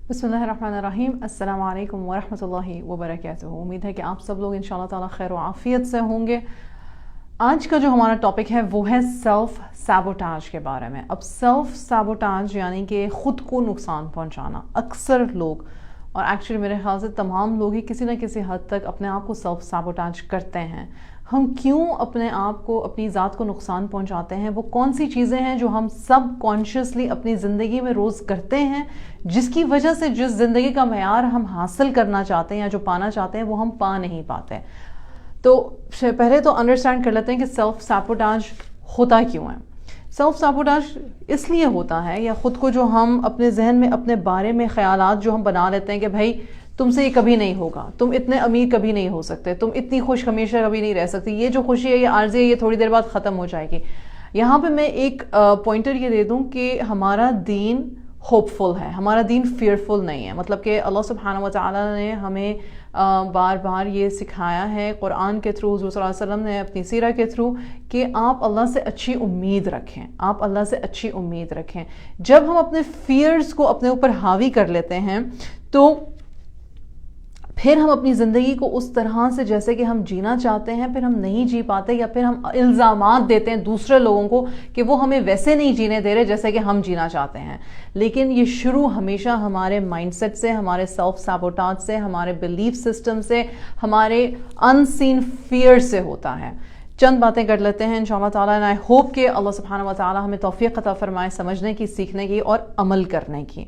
بسم اللہ الرحمن الرحیم. السلام علیکم ورحمۃ اللہ وبرکاتہ. امید ہے کہ آپ سب لوگ انشاءاللہ تعالی خیر و عافیت سے ہوں گے. آج کا جو ہمارا ٹاپک ہے وہ ہے سیلف سیبوٹاج کے بارے میں. اب سیلف سیبوٹاج یعنی کہ خود کو نقصان پہنچانا. اکثر لوگ اور ایکچولی میرے خیال سے تمام لوگ ہی کسی نہ کسی حد تک اپنے آپ کو سیلف سیبوٹاج کرتے ہیں. ہم کیوں اپنے آپ کو اپنی ذات کو نقصان پہنچاتے ہیں؟ وہ کون سی چیزیں ہیں جو ہم سب کانشیسلی اپنی زندگی میں روز کرتے ہیں جس کی وجہ سے جس زندگی کا معیار ہم حاصل کرنا چاہتے ہیں یا جو پانا چاہتے ہیں وہ ہم پا نہیں پاتے؟ تو پہلے تو انڈرسٹینڈ کر لیتے ہیں کہ سیلف سیبوٹاج ہوتا کیوں ہے. سیلف سیبوٹاج اس لیے ہوتا ہے یا خود کو جو ہم اپنے ذہن میں اپنے بارے میں خیالات جو ہم بنا لیتے ہیں کہ بھائی تم سے یہ کبھی نہیں ہوگا، تم اتنے امیر کبھی نہیں ہو سکتے، تم اتنی خوش ہمیشہ کبھی نہیں رہ سکتی، یہ جو خوشی ہے یہ عارضی ہے، یہ تھوڑی دیر بعد ختم ہو جائے گی. یہاں پہ میں ایک پوائنٹر یہ دے دوں کہ ہمارا دین ہوپ فل ہے، ہمارا دین فیئر فل نہیں ہے. مطلب کہ اللہ سبحانہ و تعالیٰ نے ہمیں بار بار یہ سکھایا ہے قرآن کے تھرو، حضور صلی اللہ علیہ وسلم نے اپنی سیرہ کے تھرو کہ آپ اللہ سے اچھی امید رکھیں، آپ اللہ سے اچھی امید رکھیں. جب ہم اپنے فیئرز کو اپنے اوپر حاوی کر لیتے ہیں تو پھر ہم اپنی زندگی کو اس طرح سے جیسے کہ ہم جینا چاہتے ہیں پھر ہم نہیں جی پاتے، یا پھر ہم الزامات دیتے ہیں دوسرے لوگوں کو کہ وہ ہمیں ویسے نہیں جینے دے رہے جیسے کہ ہم جینا چاہتے ہیں. لیکن یہ شروع ہمیشہ ہمارے مائنڈ سیٹ سے، ہمارے سیلف سیبوٹاج سے، ہمارے بلیف سسٹم سے، ہمارے ان سین فیئر سے ہوتا ہے. چند باتیں کر لیتے ہیں انشاءاللہ تعالیٰ. آئی ہوپ کہ اللہ سبحانہ و تعالیٰ ہمیں توفیق عطا فرمائے سمجھنے کی، سیکھنے کی اور عمل کرنے کی.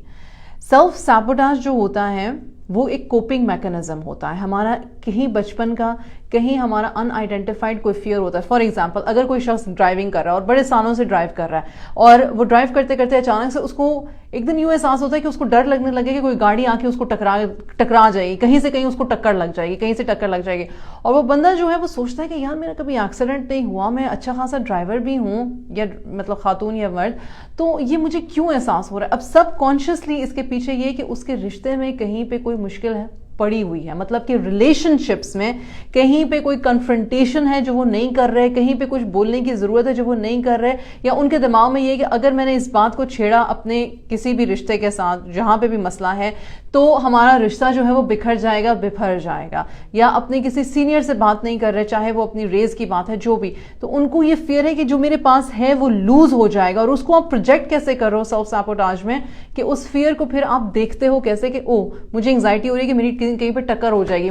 سیلف سیبوٹاج جو ہوتا ہے وہ ایک کوپنگ میکنزم ہوتا ہے. ہمارا کہیں بچپن کا کہیں ہمارا ان آئیڈینٹیفائڈ کوئی فیئر ہوتا ہے. فار ایگزامپل اگر کوئی شخص ڈرائیونگ کر رہا ہے اور بڑے سالوں سے ڈرائیو کر رہا ہے اور وہ ڈرائیو کرتے کرتے اچانک سے اس کو ایک دن یوں احساس ہوتا ہے کہ اس کو ڈر لگنے لگے کہ کوئی گاڑی آ کے اس کو ٹکرا جائے گی، کہیں سے کہیں اس کو ٹکر لگ جائے گی، کہیں سے ٹکر لگ جائے گی. اور وہ بندہ جو ہے وہ سوچتا ہے کہ یار میرا کبھی ایکسیڈنٹ نہیں ہوا، میں اچھا خاصا ڈرائیور بھی ہوں، یا مطلب خاتون یا مرد، تو یہ مجھے کیوں احساس ہو رہا ہے؟ اب سب کانشیسلی اس کے پیچھے یہ کہ اس کے رشتے میں کہیں پہ کوئی مشکل ہے پڑی ہوئی ہے. مطلب کہ ریلیشن شپس میں کہیں پہ کوئی کنفرنٹیشن ہے جو وہ نہیں کر رہے، کہیں پہ کچھ بولنے کی ضرورت ہے جو وہ نہیں کر رہے، یا ان کے دماغ میں یہ کہ اگر میں نے اس بات کو چھیڑا اپنے کسی بھی رشتے کے ساتھ جہاں پہ بھی مسئلہ ہے تو ہمارا رشتہ جو ہے وہ بکھر جائے گا، بفر جائے گا. یا اپنے کسی سینئر سے بات نہیں کر رہے، چاہے وہ اپنی ریز کی بات ہے جو بھی، تو ان کو یہ فیئر ہے کہ جو میرے پاس ہے وہ لوز ہو جائے گا. اور اس کو آپ پروجیکٹ کیسے کر رہے ہو سیلف سیبوٹاج میں کہ اس فیئر کو پھر آپ دیکھتے ہو کیسے کہ او مجھے انگزائٹی ہو رہی ہے کہ میری کہیں پہ ٹکر ہو جائے گی،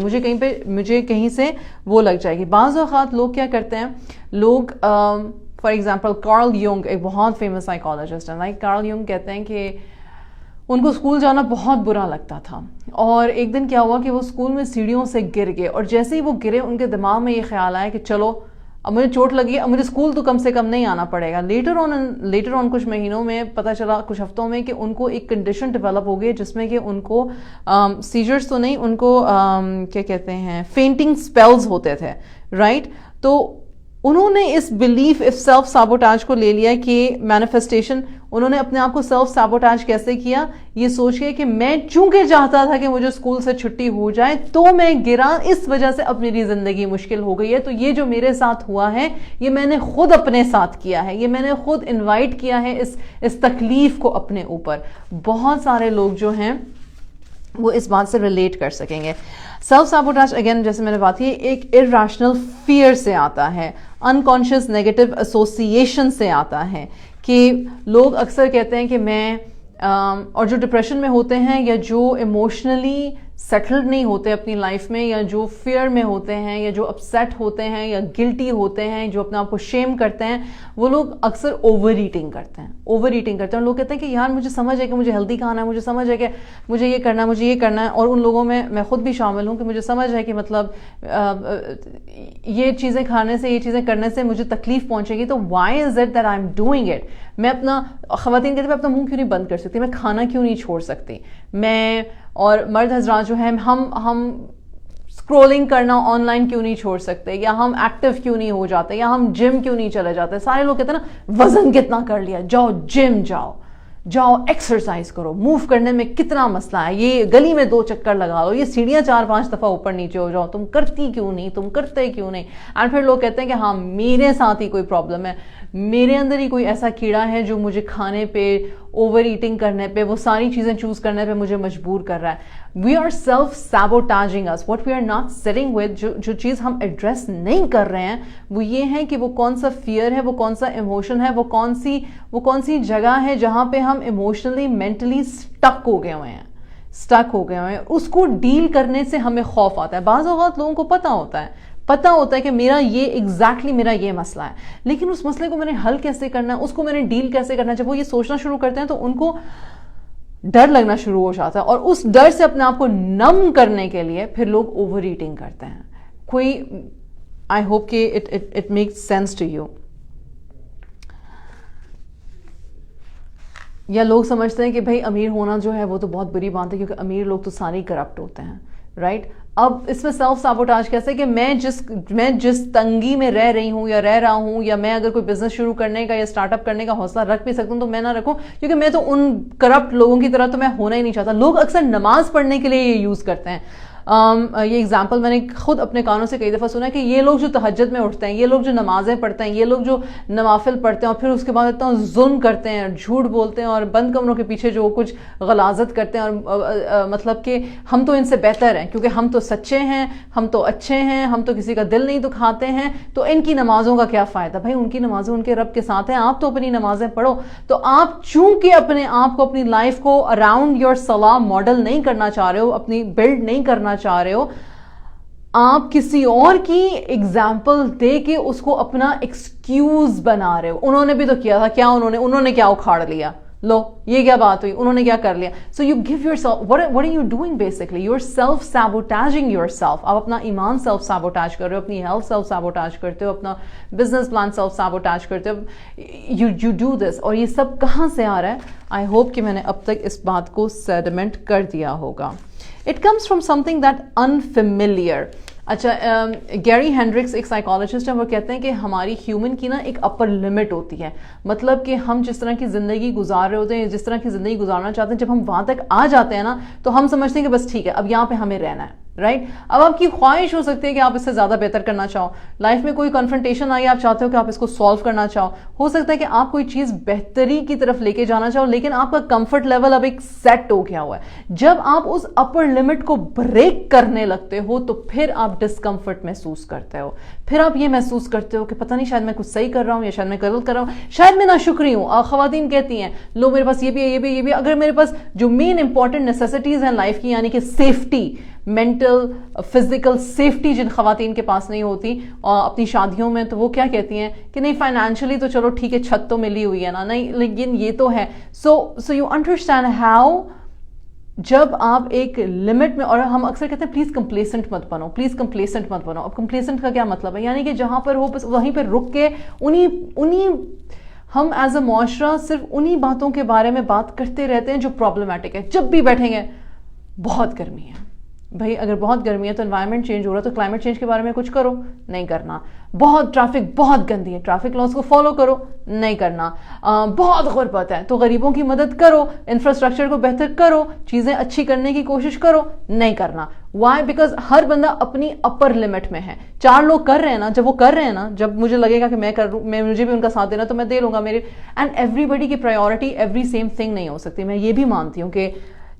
مجھے کہیں سے وہ لگ جائے گی. بعض اوقات لوگ کیا کرتے ہیں، لوگ فار ایگزامپل کارل یونگ ایک بہت فیمس سائیکالوجسٹ ہے. کارل یونگ کہتے ہیں کہ ان کو اسکول جانا بہت برا لگتا تھا، اور ایک دن کیا ہوا کہ وہ اسکول میں سیڑھیوں سے گر گئے، اور جیسے ہی وہ گرے ان کے دماغ میں یہ خیال آیا کہ چلو اب مجھے چوٹ لگی، اب مجھے اسکول تو کم سے کم نہیں آنا پڑے گا. لیٹر آن کچھ مہینوں میں پتہ چلا، کچھ ہفتوں میں، کہ ان کو ایک کنڈیشن ڈیولپ ہو گئی جس میں کہ ان کو سیجرز تو نہیں، ان کو کیا کہتے ہیں فینٹنگ اسپیلز ہوتے تھے، رائٹ. تو انہوں نے اس بلیف، اس سیلف سیبوٹاج کو لے لیا کہ مینیفیسٹیشن. انہوں نے اپنے آپ کو سیلف سیبوٹاج کیسے کیا؟ یہ سوچ کے کہ میں چونکہ چاہتا تھا کہ مجھے اسکول سے چھٹی ہو جائے تو میں گرا، اس وجہ سے اب میری زندگی مشکل ہو گئی ہے. تو یہ جو میرے ساتھ ہوا ہے یہ میں نے خود اپنے ساتھ کیا ہے، یہ میں نے خود انوائٹ کیا ہے اس تکلیف کو اپنے اوپر. بہت سارے لوگ جو ہیں وہ اس بات سے ریلیٹ کر سکیں گے. سیلف سیبوٹاج اگین جیسے میں نے بات کی ایک ارریشنل فیئر سے آتا ہے، انکانشیس نیگیٹو ایسوسیشن سے آتا ہے. کہ لوگ اکثر کہتے ہیں کہ میں اور جو ڈپریشن میں ہوتے ہیں یا جو ایموشنلی سیٹلڈ نہیں ہوتے اپنی لائف میں، یا جو فیئر میں ہوتے ہیں، یا جو اپسیٹ ہوتے ہیں، یا گلٹی ہوتے ہیں، جو اپنے آپ کو شیم کرتے ہیں، وہ لوگ اکثر اوور ایٹنگ کرتے ہیں. لوگ کہتے ہیں کہ یار مجھے سمجھ ہے کہ مجھے ہیلدی کھانا ہے، مجھے سمجھ ہے کہ مجھے یہ کرنا ہے، مجھے یہ کرنا ہے. اور ان لوگوں میں خود بھی شامل ہوں کہ مجھے سمجھ ہے کہ مطلب یہ چیزیں کھانے سے، یہ چیزیں کرنے سے مجھے تکلیف پہنچے گی، تو why is it that I am doing it. میں اپنا، خواتین کہتے ہیں میں اپنا منہ کیوں نہیں بند کر سکتی، میں کھانا کیوں نہیں چھوڑ سکتی، میں، اور مرد حضرات جو ہیں ہم اسکرولنگ کرنا آن لائن کیوں نہیں چھوڑ سکتے، یا ہم ایکٹیو کیوں نہیں ہو جاتے، یا ہم جم کیوں نہیں چلے جاتے. سارے لوگ کہتے ہیں نا وزن کتنا کر لیا، جاؤ جم جاؤ. جاؤ ایکسرسائز کرو, موو کرنے میں کتنا مسئلہ ہے, یہ گلی میں 2 چکر لگا لو, یہ سیڑھیاں 4-5 دفعہ اوپر نیچے ہو جاؤ, تم کرتی کیوں نہیں, تم کرتے کیوں نہیں. اینڈ پھر لوگ کہتے ہیں کہ ہاں میرے ساتھ ہی کوئی پرابلم ہے, میرے اندر ہی کوئی ایسا کیڑا ہے جو مجھے کھانے پہ, اوور ایٹنگ کرنے پہ, وہ ساری چیزیں چوز کرنے پہ مجھے مجبور کر رہا ہے. We are self sabotaging us. What we are not settling with, جو چیز ہم ایڈریس نہیں کر رہے ہیں وہ یہ ہے کہ وہ کون سا فیئر ہے, وہ کون سا ایموشن ہے, وہ کون سی جگہ ہے جہاں پہ ہم ایموشنلی مینٹلی اسٹک ہو گئے ہوئے ہیں. اس کو ڈیل کرنے سے ہمیں خوف آتا ہے. بعض اوقات لوگوں کو پتا ہوتا ہے کہ میرا یہ ایگزیکٹلی میرا یہ مسئلہ ہے, لیکن اس مسئلے کو میں نے حل کیسے کرنا ہے, اس کو میں نے ڈیل کیسے کرنا ہے. جب وہ یہ سوچنا شروع کرتے ہیں تو ان کو ڈر لگنا شروع ہو جاتا ہے, اور اس ڈر سے اپنے آپ کو نم کرنے کے لیے پھر لوگ اوور ایٹنگ کرتے ہیں. کوئی آئی ہوپ کہ it makes sense to you. یا لوگ سمجھتے ہیں کہ بھائی امیر ہونا جو ہے وہ تو بہت بری بات ہے, کیونکہ امیر لوگ تو سارے کرپٹ ہوتے ہیں, رائٹ. اب اس میں سیلف سابوٹاج کیسے کہ میں جس تنگی میں رہ رہی ہوں یا رہ رہا ہوں, یا میں اگر کوئی بزنس شروع کرنے کا یا اسٹارٹ اپ کرنے کا حوصلہ رکھ بھی سکتا ہوں تو میں نہ رکھوں, کیونکہ میں تو ان کرپٹ لوگوں کی طرح تو میں ہونا ہی نہیں چاہتا. لوگ اکثر نماز پڑھنے کے لیے یہ یوز کرتے ہیں. یہ اگزامپل میں نے خود اپنے کانوں سے کئی دفعہ سنا ہے کہ یہ لوگ جو تہجد میں اٹھتے ہیں, یہ لوگ جو نمازیں پڑھتے ہیں, یہ لوگ جو نوافل پڑھتے ہیں اور پھر اس کے بعد اتنا ظلم کرتے ہیں, جھوٹ بولتے ہیں اور بند کمروں کے پیچھے جو کچھ غلاظت کرتے ہیں, اور مطلب کہ ہم تو ان سے بہتر ہیں کیونکہ ہم تو سچے ہیں, ہم تو اچھے ہیں, ہم تو کسی کا دل نہیں دکھاتے ہیں, تو ان کی نمازوں کا کیا فائدہ. بھائی ان کی نمازیں ان کے رب کے ساتھ ہیں, آپ تو اپنی نمازیں پڑھو. تو آپ چونکہ اپنے آپ کو, اپنی لائف کو اراؤنڈ یور صلاح ماڈل نہیں کرنا چاہ رہے ہو, اپنی بلڈ نہیں کرنا چاہ رہے ہو, آپ کسی اور کی ایگزامپل دے کے اس کو اپنا ایکسکیوز بنا رہے ہو. انہوں نے بھی تو کیا تھا, کیا انہوں نے کیا اکھاڑ لیا, لو یہ کیا بات ہوئی, انہوں نے کیا کر لیا. So you give your self, what are you doing basically? You're self sabotaging yourself. آپ اپنا ایمان سیلف سیبوٹاج کر رہے ہو, اپنی ہیلتھ سیلف سیبوٹاج کرتے ہو, اپنا بزنس پلان سیلف سیبوٹاج کرتے ہو. You do this. اور یہ سب کہاں سے آ رہا ہے؟ آئی ہوپ کہ میں نے اب تک اس بات کو سیڈمنٹ کر دیا ہوگا. It comes from something that unfamiliar. اچھا, گیری ہینڈرکس ایک سائیکالوجسٹ ہے, وہ کہتے ہیں کہ ہماری ہیومن کی نا ایک اپر لمٹ ہوتی ہے. مطلب کہ ہم جس طرح کی زندگی گزار رہے ہوتے ہیں, جس طرح کی زندگی گزارنا چاہتے ہیں, جب ہم وہاں تک آ جاتے ہیں نا تو ہم سمجھتے ہیں کہ بس ٹھیک ہے, اب یہاں پہ ہمیں رہنا ہے, رائٹ. اب آپ کی خواہش ہو سکتی ہے کہ آپ اس سے زیادہ بہتر کرنا چاہو, لائف میں کوئی کنفرنٹیشن آئی, آپ چاہتے ہو کہ آپ اس کو سالو کرنا چاہو, ہو سکتا ہے کہ آپ کوئی چیز بہتری کی طرف لے کے جانا چاہو, لیکن آپ کا کمفرٹ لیول اب ایک سیٹ ہو گیا ہوا ہے. جب آپ اس اپر لمٹ کو بریک کرنے لگتے ہو تو پھر آپ ڈسکمفرٹ محسوس کرتے ہو, پھر آپ یہ محسوس کرتے ہو کہ پتہ نہیں شاید میں کچھ صحیح کر رہا ہوں یا شاید میں غلط کر رہا ہوں, شاید میں ناشکری ہوں. خواتین کہتی ہیں لو میرے پاس یہ بھی ہے, یہ بھی, یہ بھی. اگر میرے پاس جو مین امپورٹنٹ نیسیسٹیز ہیں لائف کی, یعنی کہ سیفٹی, مینٹل فزیکل سیفٹی جن خواتین کے پاس نہیں ہوتی اپنی شادیوں میں, تو وہ کیا کہتی ہیں کہ نہیں فائنینشلی تو چلو ٹھیک ہے, چھت تو ملی ہوئی ہے نا, نہیں لیکن یہ تو ہے. سو یو انڈرسٹینڈ ہاؤ جب آپ ایک لمٹ میں, اور ہم اکثر کہتے ہیں پلیز کمپلیسنٹ مت بنو, پلیز کمپلیسنٹ مت بنو. اب کمپلیسنٹ کا کیا مطلب ہے؟ یعنی کہ جہاں پر ہو بس وہیں پہ رک کے انہی ہم ایز اے معاشرہ صرف انہی باتوں کے بارے میں بات کرتے رہتے ہیں جو پرابلمٹک ہے. جب بھی بیٹھیں گے بہت گرمی ہے, بھائی اگر بہت گرمی ہے تو انوائرمنٹ چینج ہو رہا ہے تو کلائمیٹ چینج کے بارے میں کچھ کرو, نہیں کرنا. بہت ٹریفک بہت گندی ہے, ٹریفک لاز کو فالو کرو, نہیں کرنا. بہت غربت ہے تو غریبوں کی مدد کرو, انفراسٹرکچر کو بہتر کرو, چیزیں اچھی کرنے کی کوشش کرو, نہیں کرنا. وائی؟ بیکاز ہر بندہ اپنی اپر لمٹ میں ہے. 4 لوگ کر رہے ہیں نا, جب وہ کر رہے ہیں نا, جب مجھے لگے گا کہ میں کر میں مجھے بھی ان کا ساتھ دینا تو میں دے لوں گا میرے. اینڈ ایوری بڈی کی پرائیورٹی ایوری سیم تھنگ نہیں ہو سکتی. میں یہ بھی مانتی ہوں کہ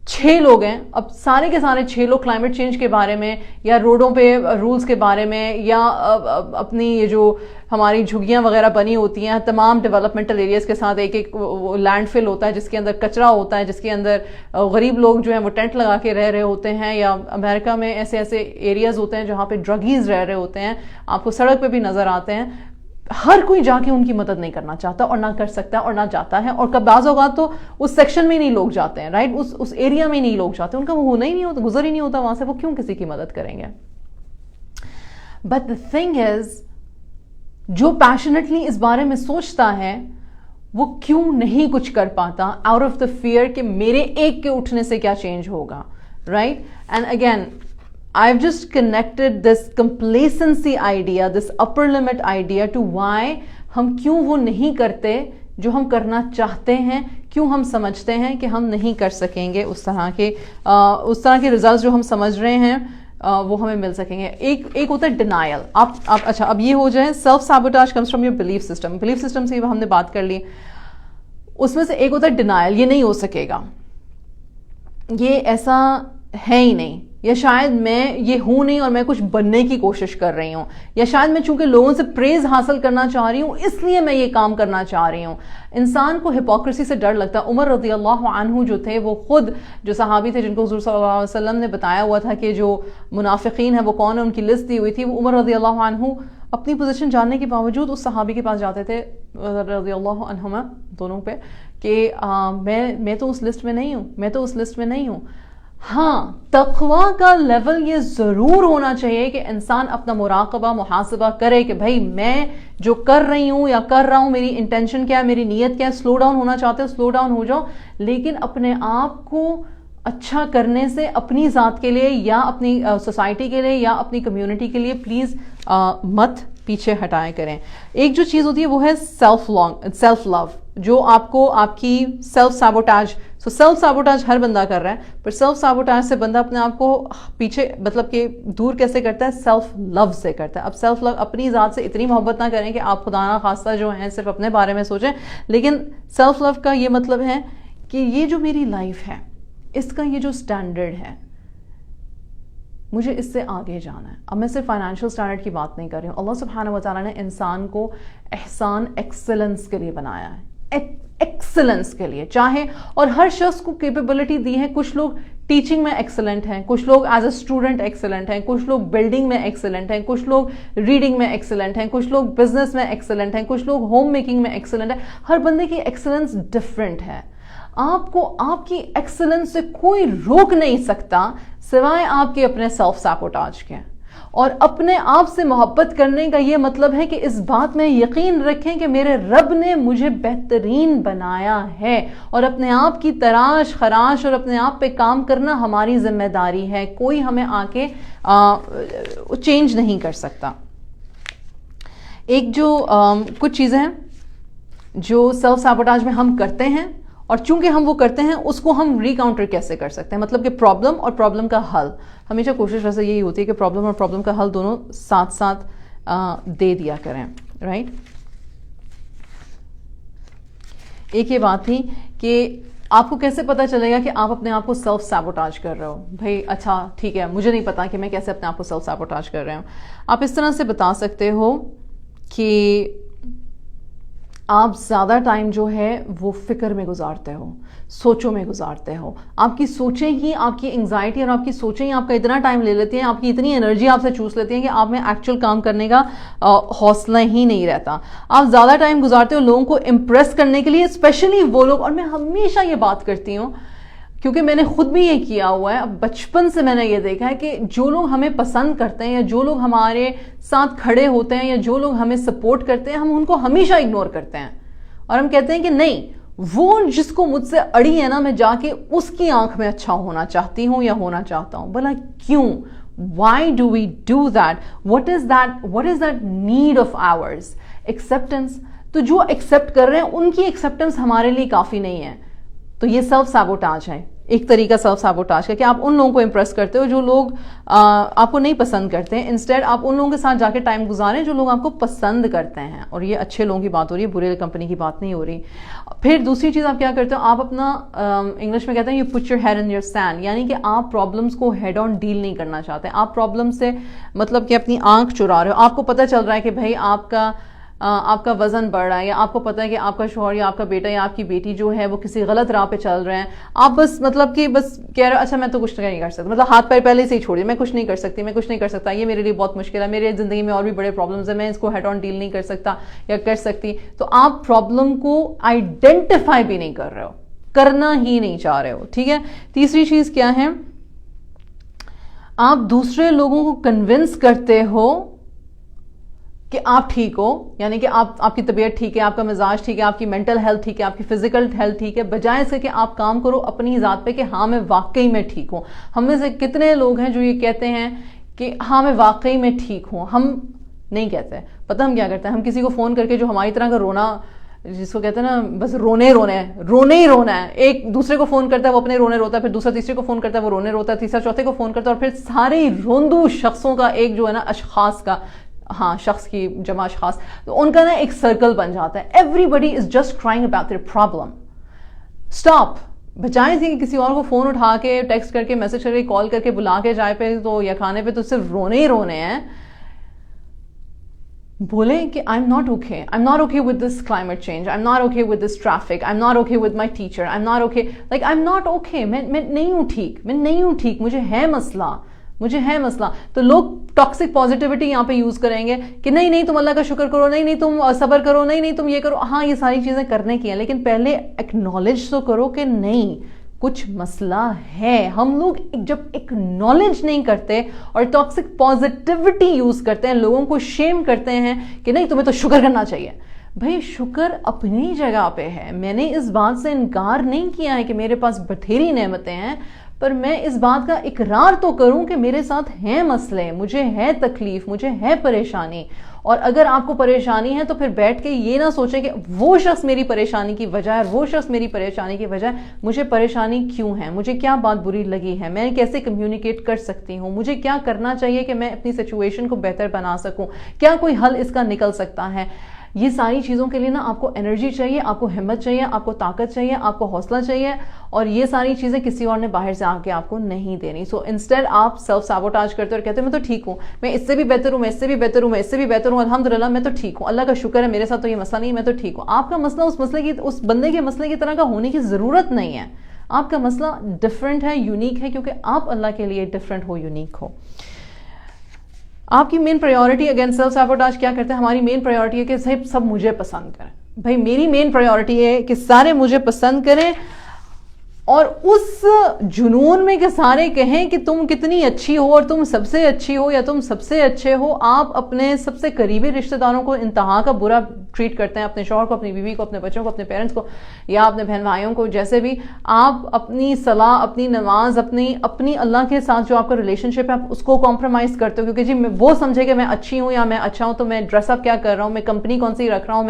6 لوگ ہیں, اب سارے کے سارے 6 لوگ کلائمیٹ چینج کے بارے میں یا روڈوں پہ رولز کے بارے میں یا اپنی یہ جو ہماری جھگیاں وغیرہ بنی ہوتی ہیں تمام ڈیولپمنٹل ایریاز کے ساتھ, ایک لینڈ فل ہوتا ہے جس کے اندر کچرا ہوتا ہے, جس کے اندر غریب لوگ جو ہیں وہ ٹینٹ لگا کے رہ رہے ہوتے ہیں, یا امریکہ میں ایسے ایریاز ہوتے ہیں جہاں پہ ڈرگیز رہ رہے ہوتے ہیں, آپ کو سڑک پہ بھی نظر آتے ہیں. ہر کوئی جا کے ان کی مدد نہیں کرنا چاہتا اور نہ کر سکتا اور نہ جاتا ہے, اور بعض اوقات تو اس سیکشن میں نہیں لوگ جاتے ہیں, رائٹ, اس ایریا میں نہیں لوگ جاتے, ان کا وہ ہونا ہی نہیں ہوتا, گزر ہی نہیں ہوتا وہاں سے, وہ کیوں کسی کی مدد کریں گے. بٹ the thing is, جو پیشنیٹلی اس بارے میں سوچتا ہے وہ کیوں نہیں کچھ کر پاتا آؤٹ آف دا فیئر کہ میرے ایک کے اٹھنے سے کیا چینج ہوگا, right. And again I've just connected this complacency idea, this upper limit idea to why ہم کیوں وہ نہیں کرتے جو ہم کرنا چاہتے ہیں, کیوں ہم سمجھتے ہیں کہ ہم نہیں کر سکیں گے اس طرح کے ریزلٹس جو ہم سمجھ رہے ہیں وہ ہمیں مل سکیں گے. ایک ہوتا ہے ڈینائل. اچھا اب یہ ہو جائے self sabotage comes from your belief system. Belief system سے ہم نے بات کر لی. اس میں سے ایک ہوتا ہے ڈینائل. یہ نہیں ہو سکے گا, یہ ایسا ہے ہی نہیں, یا شاید میں یہ ہوں نہیں اور میں کچھ بننے کی کوشش کر رہی ہوں, یا شاید میں چونکہ لوگوں سے پریز حاصل کرنا چاہ رہی ہوں اس لیے میں یہ کام کرنا چاہ رہی ہوں. انسان کو ہپوکریسی سے ڈر لگتا ہے. عمر رضی اللہ عنہ جو تھے, وہ خود جو صحابی تھے جن کو حضور صلی اللہ علیہ وسلم نے بتایا ہوا تھا کہ جو منافقین ہیں وہ کون ہے, ان کی لسٹ دی ہوئی تھی. وہ عمر رضی اللہ عنہ اپنی پوزیشن جاننے کے باوجود اس صحابی کے پاس جاتے تھے رضی اللہ عنہما دونوں پہ کہ میں تو اس لسٹ میں نہیں ہوں, میں تو اس لسٹ میں نہیں ہوں. ہاں, تقویٰ کا لیول یہ ضرور ہونا چاہیے کہ انسان اپنا مراقبہ محاسبہ کرے کہ بھائی میں جو کر رہی ہوں یا کر رہا ہوں, میری انٹینشن کیا ہے, میری نیت کیا ہے. سلو ڈاؤن ہونا چاہتے ہو سلو ڈاؤن ہو جاؤ, لیکن اپنے آپ کو اچھا کرنے سے اپنی ذات کے لیے یا اپنی سوسائٹی کے لیے یا اپنی کمیونٹی کے لیے پلیز مت پیچھے ہٹائے کریں. ایک جو چیز ہوتی ہے وہ ہے سیلف لو, جو آپ کو آپ کی سیلف سیبوٹاج. سیلف سیبوٹاج ہر بندہ کر رہا ہے, پر سیلف سیبوٹاج سے بندہ اپنے آپ کو پیچھے مطلب کہ دور کیسے کرتا ہے, سیلف لو سے کرتا ہے. اب سیلف لو, اپنی ذات سے اتنی محبت نہ کریں کہ آپ خدا نہ خواستہ جو ہیں صرف اپنے بارے میں سوچیں, لیکن سیلف لو کا یہ مطلب ہے کہ یہ جو میری لائف ہے اس کا یہ جو سٹینڈرڈ ہے مجھے اس سے آگے جانا ہے. اب میں صرف فائنینشیل سٹینڈرڈ کی بات نہیں کر رہی ہوں. اللہ سبحانہ و تعالیٰ نے انسان کو احسان ایکسلنس کے لیے بنایا ہے, ایکسلنس کے لیے چاہے, اور ہر شخص کو کیپیبلٹی دی ہے. کچھ لوگ ٹیچنگ میں ایکسلنٹ ہیں, کچھ لوگ ایز اے اسٹوڈنٹ ایکسلنٹ ہیں, کچھ لوگ بلڈنگ میں ایکسلنٹ ہیں, کچھ لوگ ریڈنگ میں ایکسلنٹ ہیں, کچھ لوگ بزنس میں ایکسلنٹ ہیں, کچھ لوگ ہوم میکنگ میں ایکسلنٹ ہیں. ہر بندے کی ایکسلنس ڈفرینٹ ہے. آپ کو آپ کی ایکسلنس سے کوئی روک نہیں سکتا سوائے آپ کے اپنے سیلف سیبوٹاج کے. اور اپنے آپ سے محبت کرنے کا یہ مطلب ہے کہ اس بات میں یقین رکھیں کہ میرے رب نے مجھے بہترین بنایا ہے, اور اپنے آپ کی تراش خراش اور اپنے آپ پہ کام کرنا ہماری ذمہ داری ہے. کوئی ہمیں آ کے چینج نہیں کر سکتا. ایک جو کچھ چیزیں ہیں جو سیلف سیبوٹاج میں ہم کرتے ہیں, اور چونکہ ہم وہ کرتے ہیں اس کو ہم ریکاؤنٹر کیسے کر سکتے ہیں, مطلب کہ پرابلم اور پرابلم کا حل. ہمیشہ کوشش ویسے یہی ہوتی ہے کہ پرابلم اور پرابلم کا حل دونوں ساتھ ساتھ دے دیا کریں, رائٹ. ایک یہ بات تھی کہ آپ کو کیسے پتا چلے گا کہ آپ اپنے آپ کو سیلف سیبوٹاج کر رہے ہو. بھائی اچھا ٹھیک ہے, مجھے نہیں پتا کہ میں کیسے اپنے آپ کو سیلف سیبوٹاج کر رہے ہوں. آپ اس طرح سے بتا سکتے ہو کہ آپ زیادہ ٹائم جو ہے وہ فکر میں گزارتے ہو, سوچوں میں گزارتے ہو. آپ کی سوچیں ہی, آپ کی انگزائٹی اور آپ کی سوچیں ہی آپ کا اتنا ٹائم لے لیتی ہیں, آپ کی اتنی انرجی آپ سے چوس لیتی ہیں کہ آپ میں ایکچوئل کام کرنے کا حوصلہ ہی نہیں رہتا. آپ زیادہ ٹائم گزارتے ہو لوگوں کو امپریس کرنے کے لیے, اسپیشلی وہ لوگ, اور میں ہمیشہ یہ بات کرتی ہوں کیونکہ میں نے خود بھی یہ کیا ہوا ہے. بچپن سے میں نے یہ دیکھا ہے کہ جو لوگ ہمیں پسند کرتے ہیں یا جو لوگ ہمارے ساتھ کھڑے ہوتے ہیں یا جو لوگ ہمیں سپورٹ کرتے ہیں, ہم ان کو ہمیشہ اگنور کرتے ہیں اور ہم کہتے ہیں کہ نہیں, وہ جس کو مجھ سے اڑی ہے نا, میں جا کے اس کی آنکھ میں اچھا ہونا چاہتی ہوں یا ہونا چاہتا ہوں. بھلا کیوں؟ Why do we do that? What is that need of ours? Acceptance. تو جو ایکسپٹ کر رہے ہیں ان کی ایکسپٹنس ہمارے لیے کافی نہیں ہے. تو یہ سیلف سیبوٹاج ہے, ایک طریقہ سیلف سیبوٹاج کا, کہ آپ ان لوگوں کو امپریس کرتے ہو جو لوگ آپ کو نہیں پسند کرتے ہیں. انسٹیڈ آپ ان لوگوں کے ساتھ جا کے ٹائم گزاریں جو لوگ آپ کو پسند کرتے ہیں, اور یہ اچھے لوگوں کی بات ہو رہی ہے, برے کمپنی کی بات نہیں ہو رہی. پھر دوسری چیز آپ کیا کرتے ہو, آپ اپنا انگلش میں کہتے ہیں you put your head in your sand, یعنی کہ آپ پرابلمس کو ہیڈ آن ڈیل نہیں کرنا چاہتے. آپ پرابلم سے مطلب کہ اپنی آنکھ چرا رہے ہو. آپ کو پتہ چل رہا ہے کہ بھائی آپ کا وزن بڑھ رہا ہے, یا آپ کو پتہ ہے کہ آپ کا شوہر یا آپ کا بیٹا یا آپ کی بیٹی جو ہے وہ کسی غلط راہ پہ چل رہے ہیں. آپ بس مطلب کہ بس کہہ رہے ہو اچھا میں تو کچھ نہیں کر سکتا, مطلب ہاتھ پیر پہلے سے ہی چھوڑ دیا, میں کچھ نہیں کر سکتی, میں کچھ نہیں کر سکتا, یہ میرے لیے بہت مشکل ہے, میرے زندگی میں اور بھی بڑے پرابلمز ہیں, میں اس کو ہیڈ آن ڈیل نہیں کر سکتا یا کر سکتی. تو آپ پرابلم کو آئیڈینٹیفائی بھی نہیں کر رہے ہو, کرنا ہی نہیں چاہ رہے ہو. ٹھیک ہے. تیسری چیز کیا ہے, آپ دوسرے لوگوں کو کنونس کرتے ہو کہ آپ ٹھیک ہو, یعنی کہ آپ کی طبیعت ٹھیک ہے, آپ کا مزاج ٹھیک ہے, آپ کی مینٹل ہیلتھ ٹھیک ہے, آپ کی فزیکل ہیلتھ ٹھیک ہے, بجائے سے کہ آپ کام کرو اپنی ذات پہ کہ ہاں میں واقعی میں ٹھیک ہوں. ہم میں سے کتنے لوگ ہیں جو یہ کہتے ہیں کہ ہاں میں واقعی میں ٹھیک ہوں. ہم نہیں کہتے. پتہ ہم کیا کرتے ہیں, ہم کسی کو فون کر کے جو ہماری طرح کا رونا جس کو کہتے ہیں نا بس رونے ہی رونا ہے. ایک دوسرے کو فون کرتا ہے وہ اپنے رونے روتا ہے, پھر دوسرا تیسرے کو فون کرتا ہے وہ رونے روتا ہے, تیسرا چوتھے کو فون کرتا ہے, اور پھر سارے روندو شخصوں کا ایک جو ہے نا اشخاص کا, ہاں شخص کی جمع اشخاص, تو ان کا نا ایک سرکل بن جاتا ہے. Everybody is just crying about their problem. Stop. بجائے تھی کہ کسی اور کو فون اٹھا کے ٹیکسٹ کر کے میسج کر کے کال کر کے بلا کے جائے پہ تو یا کھانے پہ تو صرف رونے ہی رونے ہیں. بولیں کہ I'm not okay with this climate change, I'm not okay with this traffic, I'm not okay with my teacher, I'm not okay, میں نہیں ہوں ٹھیک, مجھے ہے مسئلہ. تو لوگ ٹاکسک پازیٹیوٹی یہاں پہ یوز کریں گے کہ نہیں تم اللہ کا شکر کرو, نہیں تم صبر کرو, نہیں تم یہ کرو. ہاں یہ ساری چیزیں کرنے کی ہیں, لیکن پہلے ایکنالج تو کرو کہ نہیں کچھ مسئلہ ہے. ہم لوگ جب ایکنالج نہیں کرتے اور ٹاکسک پازیٹیوٹی یوز کرتے ہیں, لوگوں کو شیم کرتے ہیں کہ نہیں تمہیں تو شکر کرنا چاہیے. بھائی شکر اپنی جگہ پہ ہے, میں نے اس بات سے انکار نہیں کیا ہے کہ میرے پاس بتھیری نعمتیں ہیں, پر میں اس بات کا اقرار تو کروں کہ میرے ساتھ ہیں مسئلے, مجھے ہے تکلیف, مجھے ہے پریشانی. اور اگر آپ کو پریشانی ہے تو پھر بیٹھ کے یہ نہ سوچیں کہ وہ شخص میری پریشانی کی وجہ ہے, وہ شخص میری پریشانی کی وجہ ہے, مجھے پریشانی کیوں ہے, مجھے کیا بات بری لگی ہے, میں کیسے کمیونیکیٹ کر سکتی ہوں, مجھے کیا کرنا چاہیے کہ میں اپنی سچویشن کو بہتر بنا سکوں, کیا کوئی حل اس کا نکل سکتا ہے. یہ ساری چیزوں کے لیے نا آپ کو انرجی چاہیے, آپ کو ہمت چاہیے, آپ کو طاقت چاہیے, آپ کو حوصلہ چاہیے, اور یہ ساری چیزیں کسی اور نے باہر سے آ کے آپ کو نہیں دینی. سو انسٹیڈ آپ سیلف سیبوٹاج کرتے اور کہتے ہیں میں تو ٹھیک ہوں, میں اس سے بھی بہتر ہوں, میں اس سے بھی بہتر ہوں, میں اس سے بھی بہتر ہوں, الحمدللہ میں تو ٹھیک ہوں, اللہ کا شکر ہے, میرے ساتھ تو یہ مسئلہ نہیں ہے, میں تو ٹھیک ہوں. آپ کا مسئلہ اس بندے کے مسئلے کی طرح کا ہونے کی ضرورت نہیں ہے. آپ کا مسئلہ ڈفرینٹ ہے, یونیک ہے, کیونکہ آپ اللہ کے لیے ڈفرینٹ ہو, یونیک ہو. آپ کی مین پرائیورٹی اگین سیلف سیبوٹاج کیا کرتے ہیں؟ ہماری مین پرائیورٹی ہے کہ سب مجھے پسند کریں. بھائی میری مین پرائیورٹی ہے کہ سارے مجھے پسند کریں, اور اس جنون میں کہ سارے کہیں کہ تم کتنی اچھی ہو اور تم سب سے اچھی ہو یا تم سب سے اچھے ہو. آپ اپنے سب سے قریبی رشتہ داروں کو انتہا کا برا ٹریٹ کرتے ہیں, اپنے شوہر کو, اپنی بیوی کو, اپنے بچوں کو, اپنے پیرنٹس کو, یا اپنے بہن بھائیوں کو, جیسے بھی. آپ اپنی صلاح, اپنی نماز, اپنی اللہ کے ساتھ جو آپ کا ریلیشن شپ ہے آپ اس کو کمپرومائز کرتے ہو, کیونکہ جی وہ سمجھے کہ میں اچھی ہوں یا میں اچھا ہوں تو میں ڈریس اپ کیا کر رہا ہوں, میں کمپنی کون سی رکھ رہا ہوں,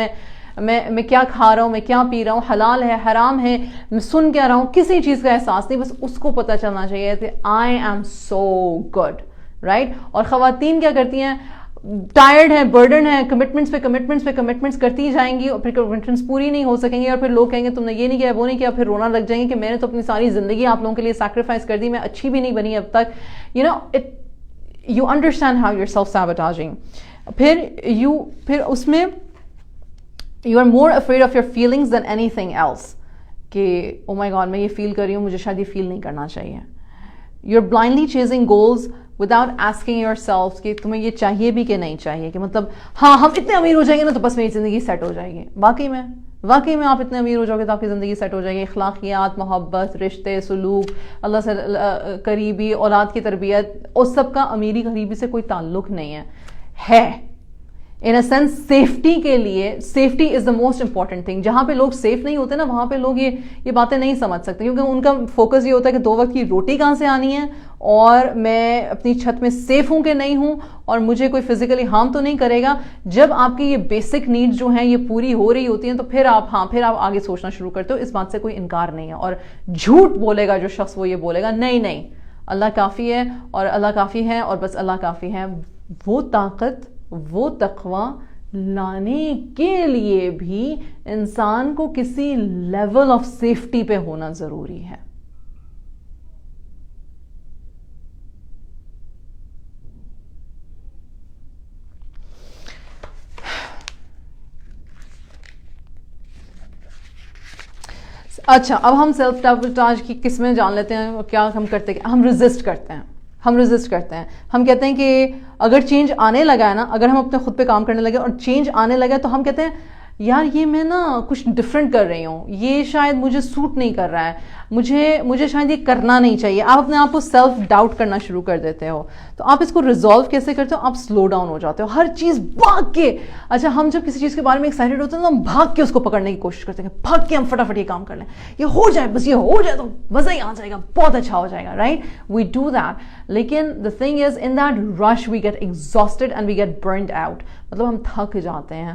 میں کیا کھا رہا ہوں, میں کیا پی رہا ہوں, حلال ہے حرام ہے, میں سن کیا رہا ہوں, کسی چیز کا احساس نہیں, بس اس کو پتہ چلنا چاہیے کہ I am so good, right. اور خواتین کیا کرتی ہیں, ٹائرڈ ہے, برڈن ہے, کمٹمنٹس کرتی جائیں گی, اور پھر کمٹمنٹس پوری نہیں ہو سکیں گی, اور پھر لوگ کہیں گے تم نے یہ نہیں کیا, وہ نہیں کیا, پھر رونا لگ جائیں گے کہ میں نے تو اپنی ساری زندگی آپ لوگوں کے لیے سیکریفائس کر دی, میں اچھی بھی نہیں بنی اب تک. You understand how you self sabotaging. پھر اس میں you are more afraid of your feelings than anything else, کہ oh my god میں یہ فیل کر رہی ہوں, مجھے شاید یہ فیل نہیں کرنا چاہیے. you're blindly chasing goals without asking yourself کہ تمہیں یہ چاہیے بھی کہ نہیں چاہیے, کہ مطلب ہاں ہم اتنے امیر ہو جائیں گے نا تو بس میری زندگی سیٹ ہو جائے گی. واقعی میں آپ اتنے امیر ہو جاؤ گے تو آپ کی زندگی سیٹ ہو جائے گی. اخلاقیات, محبت, رشتے, سلوک, اللہ سے قریبی, اولاد کی تربیت, اس سب کا امیری غریبی سے کوئی تعلق نہیں ہے. ان اے سینس سیفٹی کے لیے, safety is the most important thing. جہاں پہ لوگ سیف نہیں ہوتے نا وہاں پہ لوگ یہ باتیں نہیں سمجھ سکتے, کیونکہ ان کا فوکس یہ ہوتا ہے کہ 2 وقت کی روٹی کہاں سے آنی ہے, اور میں اپنی چھت میں سیف ہوں کہ نہیں ہوں, اور مجھے کوئی فزیکلی ہارم تو نہیں کرے گا. جب آپ کی یہ بیسک نیڈز جو ہیں یہ پوری ہو رہی ہوتی ہیں تو پھر آپ آگے سوچنا شروع کرتے ہو. اس بات سے کوئی انکار نہیں ہے. اور جھوٹ بولے گا جو شخص وہ یہ بولے گا نہیں اللہ کافی ہے, اور اللہ کافی ہے, اور بس اللہ کافی ہے. وہ طاقت, وہ تقوی لانے کے لیے بھی انسان کو کسی لیول آف سیفٹی پہ ہونا ضروری ہے. اچھا, اب ہم سیلف سیبوٹاج کی قسمیں جان لیتے ہیں. کیا ہم کرتے ہیں؟ ہم ریزسٹ کرتے ہیں. ہم کہتے ہیں کہ اگر چینج آنے لگا ہے نا, اگر ہم اپنے خود پہ کام کرنے لگے اور چینج آنے لگا تو ہم کہتے ہیں یار یہ میں نا کچھ ڈفرینٹ کر رہی ہوں, یہ شاید مجھے سوٹ نہیں کر رہا ہے, مجھے شاید یہ کرنا نہیں چاہیے. آپ اپنے آپ کو سیلف ڈاؤٹ کرنا شروع کر دیتے ہو. تو آپ اس کو ریزالو کیسے کرتے ہو؟ آپ سلو ڈاؤن ہو جاتے ہو. ہر چیز بھاگ کے, اچھا ہم جب کسی چیز کے بارے میں ایکسائٹیڈ ہوتے ہیں تو ہم بھاگ کے اس کو پکڑنے کی کوشش کرتے ہیں, بھاگ کے ہم فٹافٹ یہ کام کر لیں, یہ ہو جائے, بس یہ ہو جائے تو مزہ ہی آ جائے گا, بہت اچھا ہو جائے گا, رائٹ. وی ڈو دیٹ, لیکن the thing is in that rush we get exhausted and we get burned out. مطلب ہم تھک جاتے ہیں,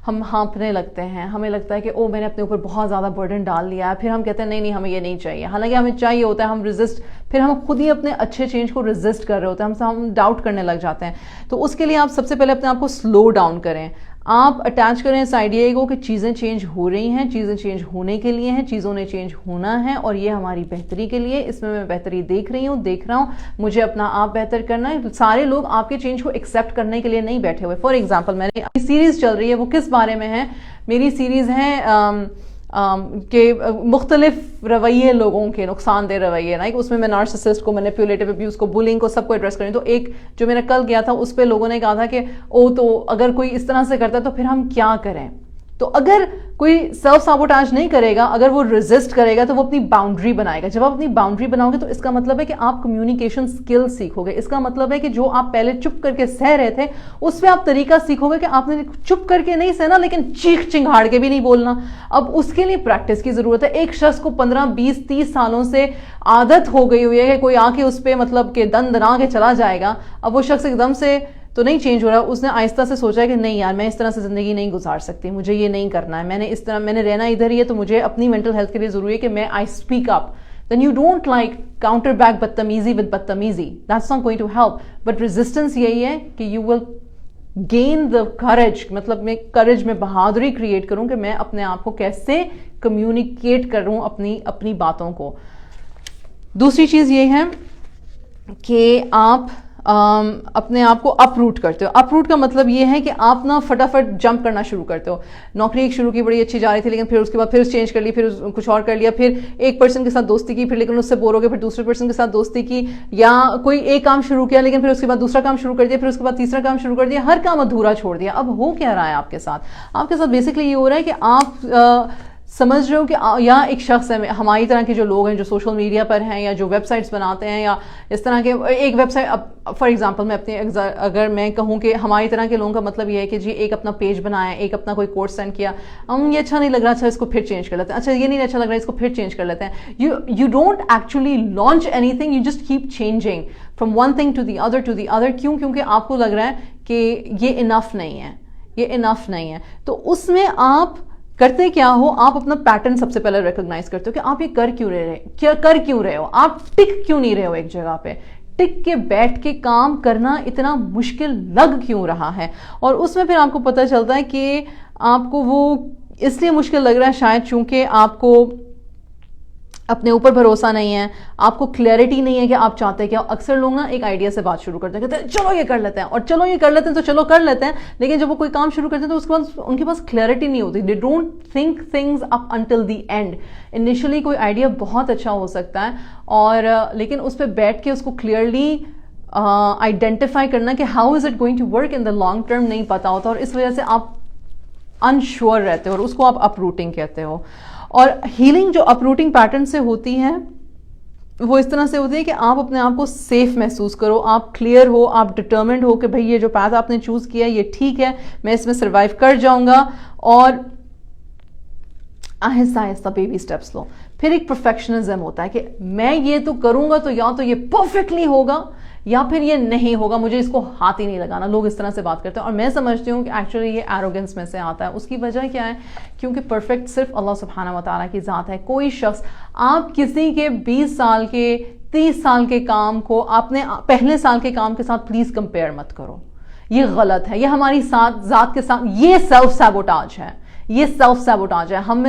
ہم ہانپنے لگتے ہیں, ہمیں لگتا ہے کہ او میں نے اپنے اوپر بہت زیادہ برڈن ڈال لیا ہے, پھر ہم کہتے ہیں نہیں ہمیں یہ نہیں چاہیے, حالانکہ ہمیں چاہیے ہوتا ہے, ہم ریزسٹ, پھر ہم خود ہی اپنے اچھے چینج کو ریزسٹ کر رہے ہوتے ہیں, ہم ڈاؤٹ کرنے لگ جاتے ہیں. تو اس کے لیے آپ سب سے پہلے اپنے آپ کو سلو ڈاؤن کریں, آپ اٹیچ کریں اس آئیڈیا کو کہ چیزیں چینج ہو رہی ہیں, چیزیں چینج ہونے کے لیے ہیں, چیزوں نے چینج ہونا ہے, اور یہ ہماری بہتری کے لیے, اس میں بہتری دیکھ رہا ہوں, مجھے اپنا آپ بہتر کرنا ہے. سارے لوگ آپ کے چینج کو ایکسیپٹ کرنے کے لیے نہیں بیٹھے ہوئے. فار ایگزامپل میں نے سیریز چل رہی ہے, وہ کس بارے میں ہے؟ میری سیریز ہے کہ مختلف رویے لوگوں کے, نقصان دہ رویے, اس میں نارسسسٹ کو, مینیپولیٹو ابیوز کو, بولنگ کو, سب کو ایڈریس کریں. تو ایک جو میرا کل گیا تھا اس پہ لوگوں نے کہا تھا کہ تو اگر کوئی اس طرح سے کرتا ہے تو پھر ہم کیا کریں. تو اگر کوئی سیلف سابوٹاج نہیں کرے گا, اگر وہ ریزسٹ کرے گا تو وہ اپنی باؤنڈری بنائے گا. جب آپ اپنی باؤنڈری بناؤ گے تو اس کا مطلب ہے کہ آپ کمیونیکیشن سکل سیکھو گے. اس کا مطلب ہے کہ جو آپ پہلے چپ کر کے سہ رہے تھے اس پہ آپ طریقہ سیکھو گے کہ آپ نے چپ کر کے نہیں سہنا, لیکن چیخ چنگھاڑ کے بھی نہیں بولنا. اب اس کے لیے پریکٹس کی ضرورت ہے. ایک شخص کو 15 20 30 سالوں سے عادت ہو گئی ہوئی ہے کہ کوئی آ کے اس پہ مطلب کہ دن دنا کے چلا جائے گا. اب وہ شخص ایک دم سے تو نہیں چینج ہو رہا, اس نے آہستہ سے سوچا ہے کہ نہیں یار میں اس طرح سے زندگی نہیں گزار سکتی, مجھے یہ نہیں کرنا ہے, میں نے رہنا ادھر ہی ہے, تو مجھے اپنی مینٹل ہیلتھ کے لیے ضروری ہے کہ میں I speak up. Then you don't like counter back بدتمیزی ود بدتمیزی, that's not going to help. But resistance یہی ہے کہ you will gain the courage, مطلب میں کریج میں بہادری کریٹ کروں کہ میں اپنے آپ کو کیسے کمیونیکیٹ کروں اپنی باتوں کو. دوسری چیز یہ ہے کہ آپ اپنے آپ کو اپ روٹ کرتے ہو. اپ روٹ کا مطلب یہ ہے کہ آپ نا فٹافٹ جمپ کرنا شروع کرتے ہو. نوکری ایک شروع کی, بڑی اچھی جا رہی تھی, لیکن پھر اس کے بعد پھر چینج کر لی, پھر کچھ اور کر لیا, پھر ایک پرسن کے ساتھ دوستی کی, پھر لیکن اس سے بور ہو گئے, پھر دوسرے پرسن کے ساتھ دوستی کی, یا کوئی ایک کام شروع کیا لیکن پھر اس کے بعد دوسرا کام شروع کر دیا, پھر اس کے بعد تیسرا کام شروع کر دیا, ہر کام ادھورا چھوڑ دیا. اب ہو کیا رہا ہے آپ کے ساتھ بیسکلی یہ ہو رہا ہے کہ آپ سمجھ رہے ہو کہ یا ایک شخص ہے, ہماری طرح کے جو لوگ ہیں جو سوشل میڈیا پر ہیں یا جو ویب سائٹس بناتے ہیں, یا اس طرح کے ایک ویب سائٹ, فار ایگزامپل میں اپنی اگر میں کہوں کہ ہماری طرح کے لوگوں کا مطلب یہ ہے کہ جی ایک اپنا پیج بنایا, ایک اپنا کوئی کورس سینڈ کیا, یہ اچھا نہیں لگ رہا, اچھا اس کو پھر چینج کر لیتے ہیں, اچھا یہ نہیں اچھا لگ رہا, اس کو پھر چینج کر لیتے ہیں. You don't actually launch anything, you just keep changing from one thing to the other. کیونکہ آپ کو لگ رہا ہے کہ یہ انف نہیں ہے. تو اس میں آپ کرتے کیا ہو, آپ اپنا پیٹرن سب سے پہلے ریکگنائز کرتے ہو کہ آپ یہ کر کیوں رہے ہو, آپ ٹک کیوں نہیں رہے ہو ایک جگہ پہ, ٹک کے بیٹھ کے کام کرنا اتنا مشکل لگ کیوں رہا ہے. اور اس میں پھر آپ کو پتہ چلتا ہے کہ آپ کو وہ اس لیے مشکل لگ رہا ہے شاید چونکہ آپ کو اپنے اوپر بھروسہ نہیں ہے, آپ کو کلیئرٹی نہیں ہے کہ آپ چاہتے ہیں کیا. اکثر لوگ نا ایک آئیڈیا سے بات شروع کرتے ہیں, کہتے ہیں چلو یہ کر لیتے ہیں, اور چلو یہ کر لیتے ہیں تو چلو کر لیتے ہیں, لیکن جب وہ کوئی کام شروع کرتے ہیں تو اس کے بعد ان کے پاس کلیئرٹی نہیں ہوتی. They don't think things up until the end. Initially کوئی آئیڈیا بہت اچھا ہو سکتا ہے, اور لیکن اس پہ بیٹھ کے اس کو کلیئرلی آئیڈینٹیفائی کرنا کہ how is it going to work in the long term نہیں پتا ہوتا, اور اس وجہ سے آپ انشور رہتے ہو, اور اس کو آپ اپ روٹنگ کہتے ہو. اور ہیلنگ جو اپ روٹنگ پیٹرن سے ہوتی ہے وہ اس طرح سے ہوتی ہے کہ آپ اپنے آپ کو سیف محسوس کرو, آپ کلیئر ہو, آپ ڈٹرمنڈ ہو کہ بھئی یہ جو پاتھ آپ نے چوز کیا یہ ٹھیک ہے, میں اس میں سروائیو کر جاؤں گا, اور آہستہ آہستہ بیبی سٹیپس لو. پھر ایک پرفیکشنزم ہوتا ہے کہ میں یہ تو کروں گا تو یا تو یہ پرفیکٹلی ہوگا یا پھر یہ نہیں ہوگا, مجھے اس کو ہاتھ ہی نہیں لگانا. لوگ اس طرح سے بات کرتے ہیں, اور میں سمجھتی ہوں کہ ایکچولی یہ ایروگنس میں سے آتا ہے. اس کی وجہ کیا ہے؟ کیونکہ پرفیکٹ صرف اللہ سبحانہ و تعالیٰ کی ذات ہے. کوئی شخص, آپ کسی کے 20 سال کے 30 سال کے کام کو اپنے پہلے سال کے کام کے ساتھ پلیز کمپیئر مت کرو. یہ غلط ہے, یہ ہماری ذات کے ساتھ یہ سیلف سیبوٹاج ہے.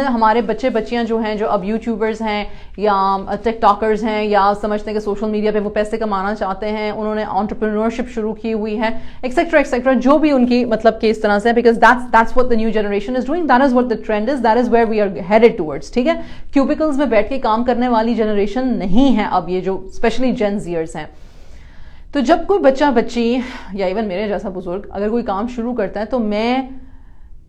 ہمارے بچے بچیاں جو ہیں جو اب یوٹیوبرز ہیں یا ٹک ٹاکرز ہیں یا سمجھتے ہیں کہ سوشل میڈیا پہ وہ پیسے کمانا چاہتے ہیں, انہوں نے انٹرپرینورشپ شروع کی ہوئی ہے, ایکسیکٹرا ایکسیکٹرا, جو بھی ان کی مطلب کہ اس طرح سے, because that's what the new generation is doing, that is what the trend is, that is where we are headed towards. ٹھیک ہے, کیوبیکلز میں بیٹھ کے کام کرنے والی جنریشن نہیں ہے اب یہ جو اسپیشلی جین زیئرز ہیں. تو جب کوئی بچہ بچی یا ایون میرے جیسا بزرگ اگر کوئی کام شروع کرتا ہے, تو میں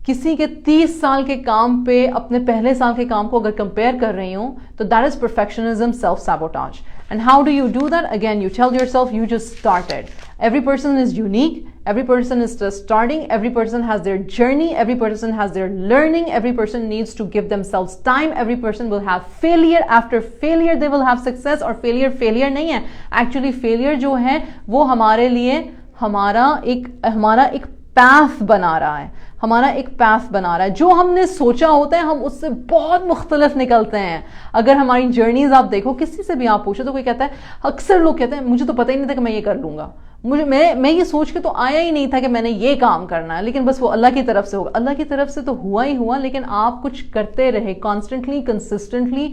کسی کے 30 سال کے کام پہ اپنے پہلے سال کے کام کو اگر کمپیئر کر رہی ہوں تو that is perfectionism, self sabotage. And how do you do that? Again you tell your self you just started. Every person is unique, every person is just starting, every person has their journey, every person has their learning, every person needs to give themselves time, every person will have failure, after failure they will have success. اور failure نہیں ہے, actually failure جو ہے وہ ہمارے لیے ہمارا ایک path بنا رہا ہے, ہمارا ایک پیتھ بنا رہا ہے. جو ہم نے سوچا ہوتا ہے ہم اس سے بہت مختلف نکلتے ہیں. اگر ہماری جرنیز آپ دیکھو, کسی سے بھی آپ پوچھو تو کوئی کہتا ہے, اکثر لوگ کہتے ہیں مجھے تو پتہ ہی نہیں تھا کہ میں یہ کر لوں گا, میں یہ سوچ کے تو آیا ہی نہیں تھا کہ میں نے یہ کام کرنا ہے, لیکن بس وہ اللہ کی طرف سے ہوگا. اللہ کی طرف سے تو ہوا ہی ہوا, لیکن آپ کچھ کرتے رہے constantly, consistently,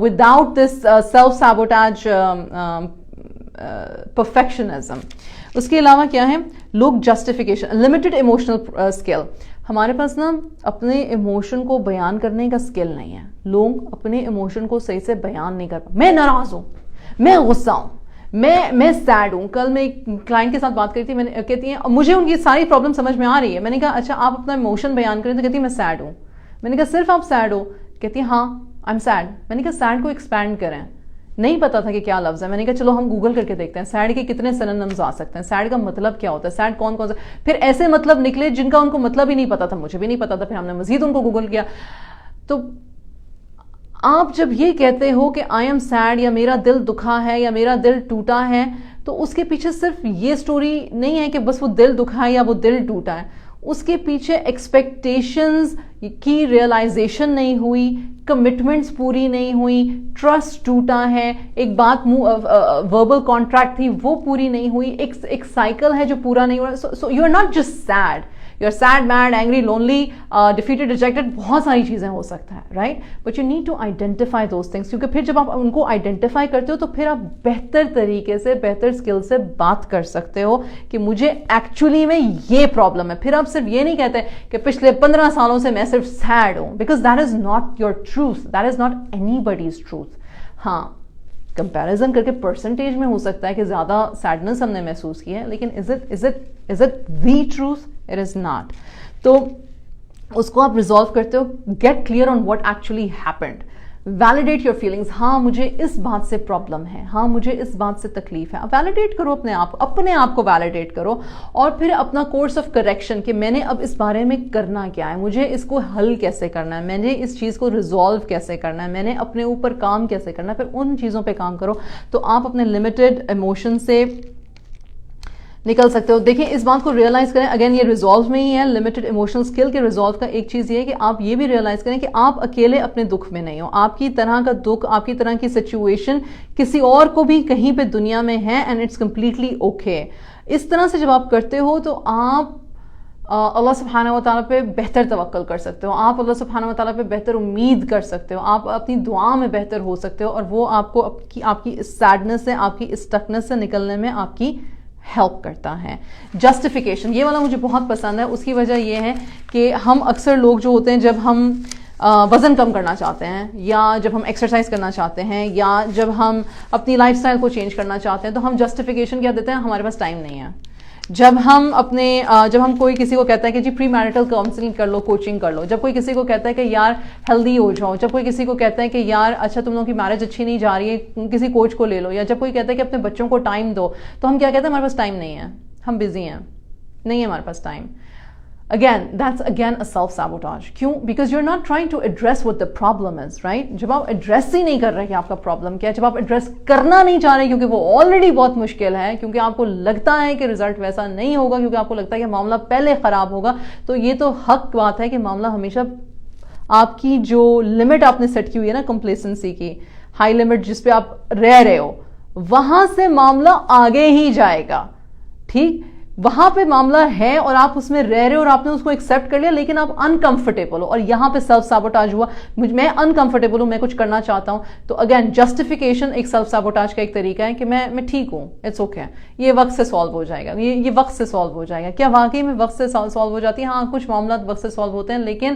without this self sabotage, perfectionism. اس کے علاوہ کیا ہے, لوگ جسٹیفیکیشن, لمیٹڈ ایموشنل اسکل. ہمارے پاس نا اپنے ایموشن کو بیان کرنے کا اسکل نہیں ہے. لوگ اپنے ایموشن کو صحیح سے بیان نہیں کر پاتے. میں ناراض ہوں, میں غصہ ہوں, میں سیڈ ہوں. کل میں ایک کلائنٹ کے ساتھ بات کری تھی, میں نے کہتی ہیں مجھے ان کی ساری پرابلم سمجھ میں آ رہی ہے. میں نے کہا اچھا آپ اپنا ایموشن بیان کریں, تو کہتی ہے میں سیڈ ہوں. میں نے کہا صرف آپ سیڈ ہو؟ کہتی ہے ہاں آئی ایم سیڈ. میں نے کہا سیڈ کو ایکسپینڈ کریں. نہیں پتا تھا کہ کیا لفظ ہے. میں نے کہا چلو ہم گوگل کر کے دیکھتے ہیں سیڈ کے کتنے سینونیمز آ سکتے ہیں, سیڈ کا مطلب کیا ہوتا ہے, سیڈ کون کون سا. پھر ایسے مطلب نکلے جن کا ان کو مطلب ہی نہیں پتا تھا, مجھے بھی نہیں پتا تھا. پھر ہم نے مزید ان کو گوگل کیا. تو آپ جب یہ کہتے ہو کہ آئی ایم سیڈ, یا میرا دل دکھا ہے, یا میرا دل ٹوٹا ہے, تو اس کے پیچھے صرف یہ سٹوری نہیں ہے کہ بس وہ دل دکھا ہے یا وہ دل ٹوٹا ہے. اس کے پیچھے ایکسپیکٹیشنز کی ریئلائزیشن نہیں ہوئی, کمٹمنٹس پوری نہیں ہوئی, ٹرسٹ ٹوٹا ہے, ایک بات وربل کانٹریکٹ تھی وہ پوری نہیں ہوئی, ایک سائیکل ہے جو پورا نہیں ہوا. So you are not just sad, you are sad, mad, angry, lonely, defeated, rejected, بہت ساری چیزیں ہو سکتا ہے, right. But you need to identify those things, کیونکہ پھر جب آپ ان کو آئیڈینٹیفائی کرتے ہو تو پھر آپ بہتر طریقے سے, بہتر اسکل سے بات کر سکتے ہو کہ مجھے ایکچولی میں یہ پرابلم ہے. پھر آپ صرف یہ نہیں کہتے کہ پچھلے 15 سالوں سے میں صرف سیڈ ہوں, because that is not your truth, that is not any bodies truth. ہاں کمپیریزن کر کے پرسنٹیج میں ہو سکتا ہے کہ زیادہ سیڈنس ہم نے محسوس کی ہے, لیکن is it the truth? It is not. تو اس کو آپ ریزالو کرتے ہو, get clear on what actually happened, validate your feelings. ہاں مجھے اس بات سے پرابلم ہے, ہاں مجھے اس بات سے تکلیف ہے. ویلیڈیٹ کرو اپنے آپ کو ویلیڈیٹ کرو, اور پھر اپنا کورس آف کریکشن کہ میں نے اب اس بارے میں کرنا کیا ہے, مجھے اس کو حل کیسے کرنا ہے, میں نے اس چیز کو ریزالو کیسے کرنا ہے, میں نے اپنے اوپر کام کیسے کرنا ہے. پھر ان چیزوں پہ کام کرو تو آپ اپنے لمیٹڈ ایموشن سے نکل سکتے ہو. دیکھیں اس بات کو ریئلائز کریں, اگین یہ ریزالو میں ہی ہے, لمیٹڈ ایموشنل اسکل کے ریزالو کا ایک چیز یہ ہے کہ آپ یہ بھی ریئلائز کریں کہ آپ اکیلے اپنے دکھ میں نہیں ہو. آپ کی طرح کا دکھ, آپ کی طرح کی سچویشن کسی اور کو بھی کہیں پہ دنیا میں ہے, اینڈ اٹس کمپلیٹلی اوکے. اس طرح سے جب آپ کرتے ہو تو آپ اللہ سبحانہ و تعالیٰ پہ بہتر توکل کر سکتے ہو, آپ اللہ سبحانہ و تعالیٰ پہ بہتر امید کر سکتے ہو, آپ اپنی دعا میں بہتر ہو سکتے ہو, اور وہ آپ کو آپ کی اس سیڈنس سے, آپ کی اس اسٹکنس سے نکلنے میں آپ کی ہیلپ کرتا ہے. جسٹیفیکیشن, یہ والا مجھے بہت پسند ہے. اس کی وجہ یہ ہے کہ ہم اکثر لوگ جو ہوتے ہیں جب ہم وزن کم کرنا چاہتے ہیں, یا جب ہم ایکسرسائز کرنا چاہتے ہیں, یا جب ہم اپنی لائف سٹائل کو چینج کرنا چاہتے ہیں, تو ہم جسٹیفیکیشن کیا دیتے ہیں, ہمارے پاس ٹائم نہیں ہے. جب ہم کوئی کسی کو کہتا ہے کہ جی پری میرٹل کاؤنسلنگ کر لو, کوچنگ کر لو, جب کوئی کسی کو کہتا ہے کہ یار ہیلدی ہو جاؤ, جب کوئی کسی کو کہتا ہے کہ یار اچھا تم لوگوں کی میرج اچھی نہیں جا رہی ہے, کسی کوچ کو لے لو, یا جب کوئی کہتا ہے کہ اپنے بچوں کو ٹائم دو, تو ہم کیا کہتے ہیں, ہمارے پاس ٹائم نہیں ہے, ہم بزی ہیں, نہیں ہے ہمارے پاس time. Again, that's again a self-sabotage. کیوں؟ Because you're not trying to address what the problem is, right? جب آپ ایڈریس ہی نہیں کر رہے کہ آپ کا پرابلم کیا ہے, جب آپ ایڈریس کرنا نہیں چاہ رہے کیونکہ وہ آلریڈی بہت مشکل ہے, کیونکہ آپ کو لگتا ہے کہ رزلٹ ویسا نہیں ہوگا, کیونکہ آپ کو لگتا ہے کہ معاملہ پہلے خراب ہوگا, تو یہ تو حق بات ہے کہ معاملہ ہمیشہ آپ کی جو لمٹ آپ نے سیٹ کی ہوئی ہے نا کمپلیسنسی کی, ہائی لمٹ جس پہ آپ رہ رہے ہو, وہاں سے معاملہ آگے ہی جائے گا. ٹھیک, وہاں پہ معاملہ ہے اور آپ اس میں رہ رہے ہو اور آپ نے اس کو ایکسیپٹ کر لیا, لیکن آپ انکمفرٹیبل ہو, اور یہاں پہ سیلف سیبوٹاج ہوا, میں انکمفرٹیبل ہوں, میں کچھ کرنا چاہتا ہوں. تو اگین جسٹیفیکیشن ایک سیلف سیبوٹاج کا ایک طریقہ ہے کہ میں ٹھیک ہوں, اٹس اوکے, یہ وقت سے سالو ہو جائے گا, یہ وقت سے سالو ہو جائے گا. کیا واقعی میں وقت سے سالو ہو جاتی ہے؟ ہاں کچھ معاملات وقت سے سالو ہوتے ہیں, لیکن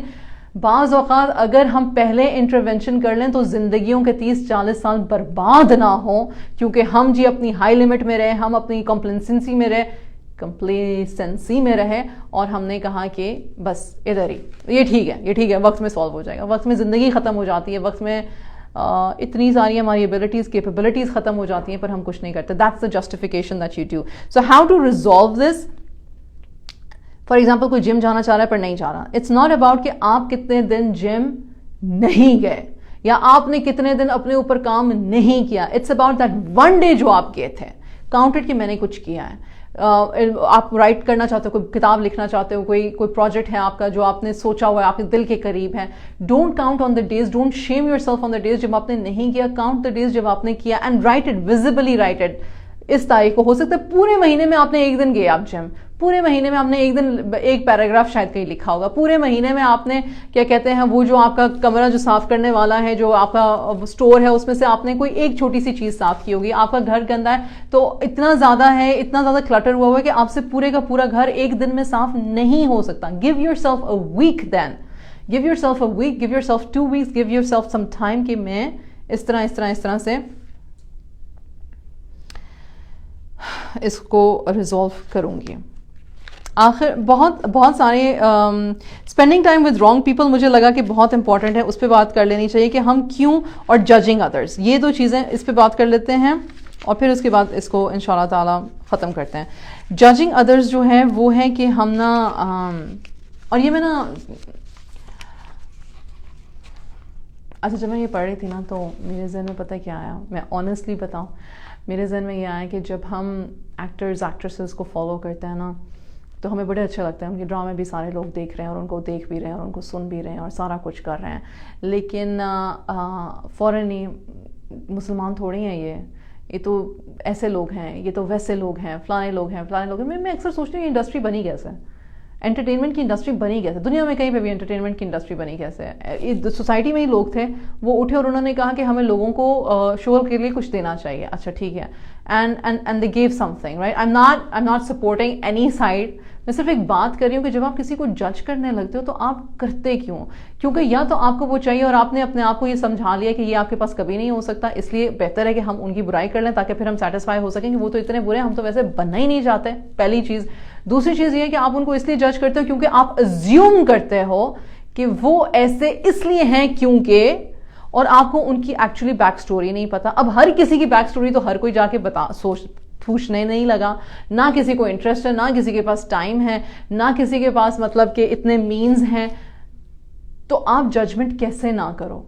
بعض اوقات اگر ہم پہلے انٹرونشن کر لیں تو زندگیوں کے 30-40 سال برباد نہ ہوں, کیونکہ ہم جی اپنی ہائی لمٹ میں رہے, ہم اپنی کمپلسنسی میں رہے, اور ہم نے کہا کہ بس ادھر ہی یہ ٹھیک ہے, وقت میں سالو ہو جائے گا. وقت میں زندگی ختم ہو جاتی ہے, وقت میں اتنی ساری ہماری ایبلٹیز, کیپیبلٹیز ختم ہو جاتی ہیں, پر ہم کچھ نہیں کرتے. That's the justification that you do. So how to resolve this? For example کوئی جم جانا چاہ رہا ہے پر نہیں جا رہا. اٹس ناٹ اباؤٹ کہ آپ کتنے دن جم نہیں گئے, یا آپ نے کتنے دن اپنے اوپر کام نہیں کیا. It's about that one day جو آپ گئے تھے, کاؤنٹڈ کہ میں نے کچھ کیا ہے. آپ رائٹ کرنا چاہتے ہو, کوئی کتاب لکھنا چاہتے ہو, کوئی پروجیکٹ ہے آپ کا جو آپ نے سوچا ہوا ہے, آپ کے دل کے قریب ہے, don't count on the days, don't shame yourself on the days جب آپ نے نہیں کیا, کاؤنٹ دا ڈیز جب آپ نے کیا, and write it, visibly write it. اس تاریخ کو, ہو سکتا ہے پورے مہینے میں آپ نے ایک دن گئے آپ جم, پورے مہینے میں آپ نے ایک دن ایک پیراگراف شاید کہیں لکھا ہوگا, پورے مہینے میں آپ نے کیا کہتے ہیں وہ جو آپ کا کمرہ جو صاف کرنے والا ہے, جو آپ کا اسٹور ہے, اس میں سے آپ نے کوئی ایک چھوٹی سی چیز صاف کی ہوگی. آپ کا گھر گندا ہے تو اتنا زیادہ ہے, اتنا زیادہ کلٹر ہوا ہوا ہے کہ آپ سے پورے کا پورا گھر ایک دن میں صاف نہیں ہو سکتا. Give yourself a week, then give yourself a week, give yourself 2 weeks, give yourself some time کہ میں اس طرح سے اس کو ریزولو کروں گی. آخر بہت سارے spending time with wrong people مجھے لگا کہ بہت امپورٹنٹ ہے, اس پہ بات کر لینی چاہیے کہ ہم کیوں, اور ججنگ ادرس, یہ 2 چیزیں اس پہ بات کر لیتے ہیں اور پھر اس کے بعد اس کو انشاءاللہ تعالی ختم کرتے ہیں. ججنگ ادرس جو ہے وہ ہے کہ ہم نا, اور یہ میں نا, اچھا جب میں یہ پڑھ رہی تھی نا تو میرے ذہن میں پتہ کیا آیا, میں آنیسٹلی بتاؤں, میرے ذہن میں یہ آیا کہ جب ہم ایکٹرز ایکٹریسز کو فالو کرتے ہیں نا تو ہمیں بڑے اچھا لگتا ہے, ان کے ڈرامے بھی سارے لوگ دیکھ رہے ہیں اور ان کو دیکھ بھی رہے ہیں اور ان کو سن بھی رہے ہیں اور سارا کچھ کر رہے ہیں, لیکن فوراً ہی مسلمان تھوڑی ہیں یہ تو ایسے لوگ ہیں, یہ تو ویسے لوگ ہیں, فلانے لوگ ہیں. میں اکثر سوچتی ہوں یہ انڈسٹری بنی کیسے, انٹرٹینمنٹ کی انڈسٹری بنی کیسے, دنیا میں کہیں پہ بھی انٹرٹینمنٹ کی انڈسٹری بنی کیسے. سوسائٹی میں ہی لوگ تھے, وہ اٹھے اور انہوں نے کہا کہ ہمیں لوگوں کو شو کے لیے کچھ دینا چاہیے. اچھا ٹھیک ہے, and they give some thing, right. I am not supporting any side, میں صرف ایک بات کر رہی ہوں کہ جب آپ کسی کو جج کرنے لگتے ہو تو آپ کرتے کیوں؟ کیونکہ یا تو آپ کو وہ چاہیے اور آپ نے اپنے آپ کو یہ سمجھا لیا کہ یہ آپ کے پاس کبھی نہیں ہو سکتا, اس لیے بہتر ہے کہ ہم ان کی برائی کر لیں تاکہ پھر ہم سیٹسفائی ہو سکیں کہ وہ تو اتنے برے ہیں, ہم تو ویسے بننا ہی نہیں چاہتے, پہلی چیز. دوسری چیز یہ ہے کہ آپ ان کو اس لیے جج کرتے ہو کیونکہ آپ ازیوم کرتے ہو کہ وہ ایسے اس لیے ہیں کیونکہ, اور آپ کو ان کی ایکچولی بیک سٹوری نہیں پتا. اب ہر کسی کی بیک سٹوری تو ہر کوئی جا کے پوچھنے نہیں لگا, نہ کسی کو انٹرسٹ ہے, نہ کسی کے پاس ٹائم ہے, نہ کسی کے پاس مطلب کہ اتنے مینز ہیں. تو آپ ججمنٹ کیسے نہ کرو,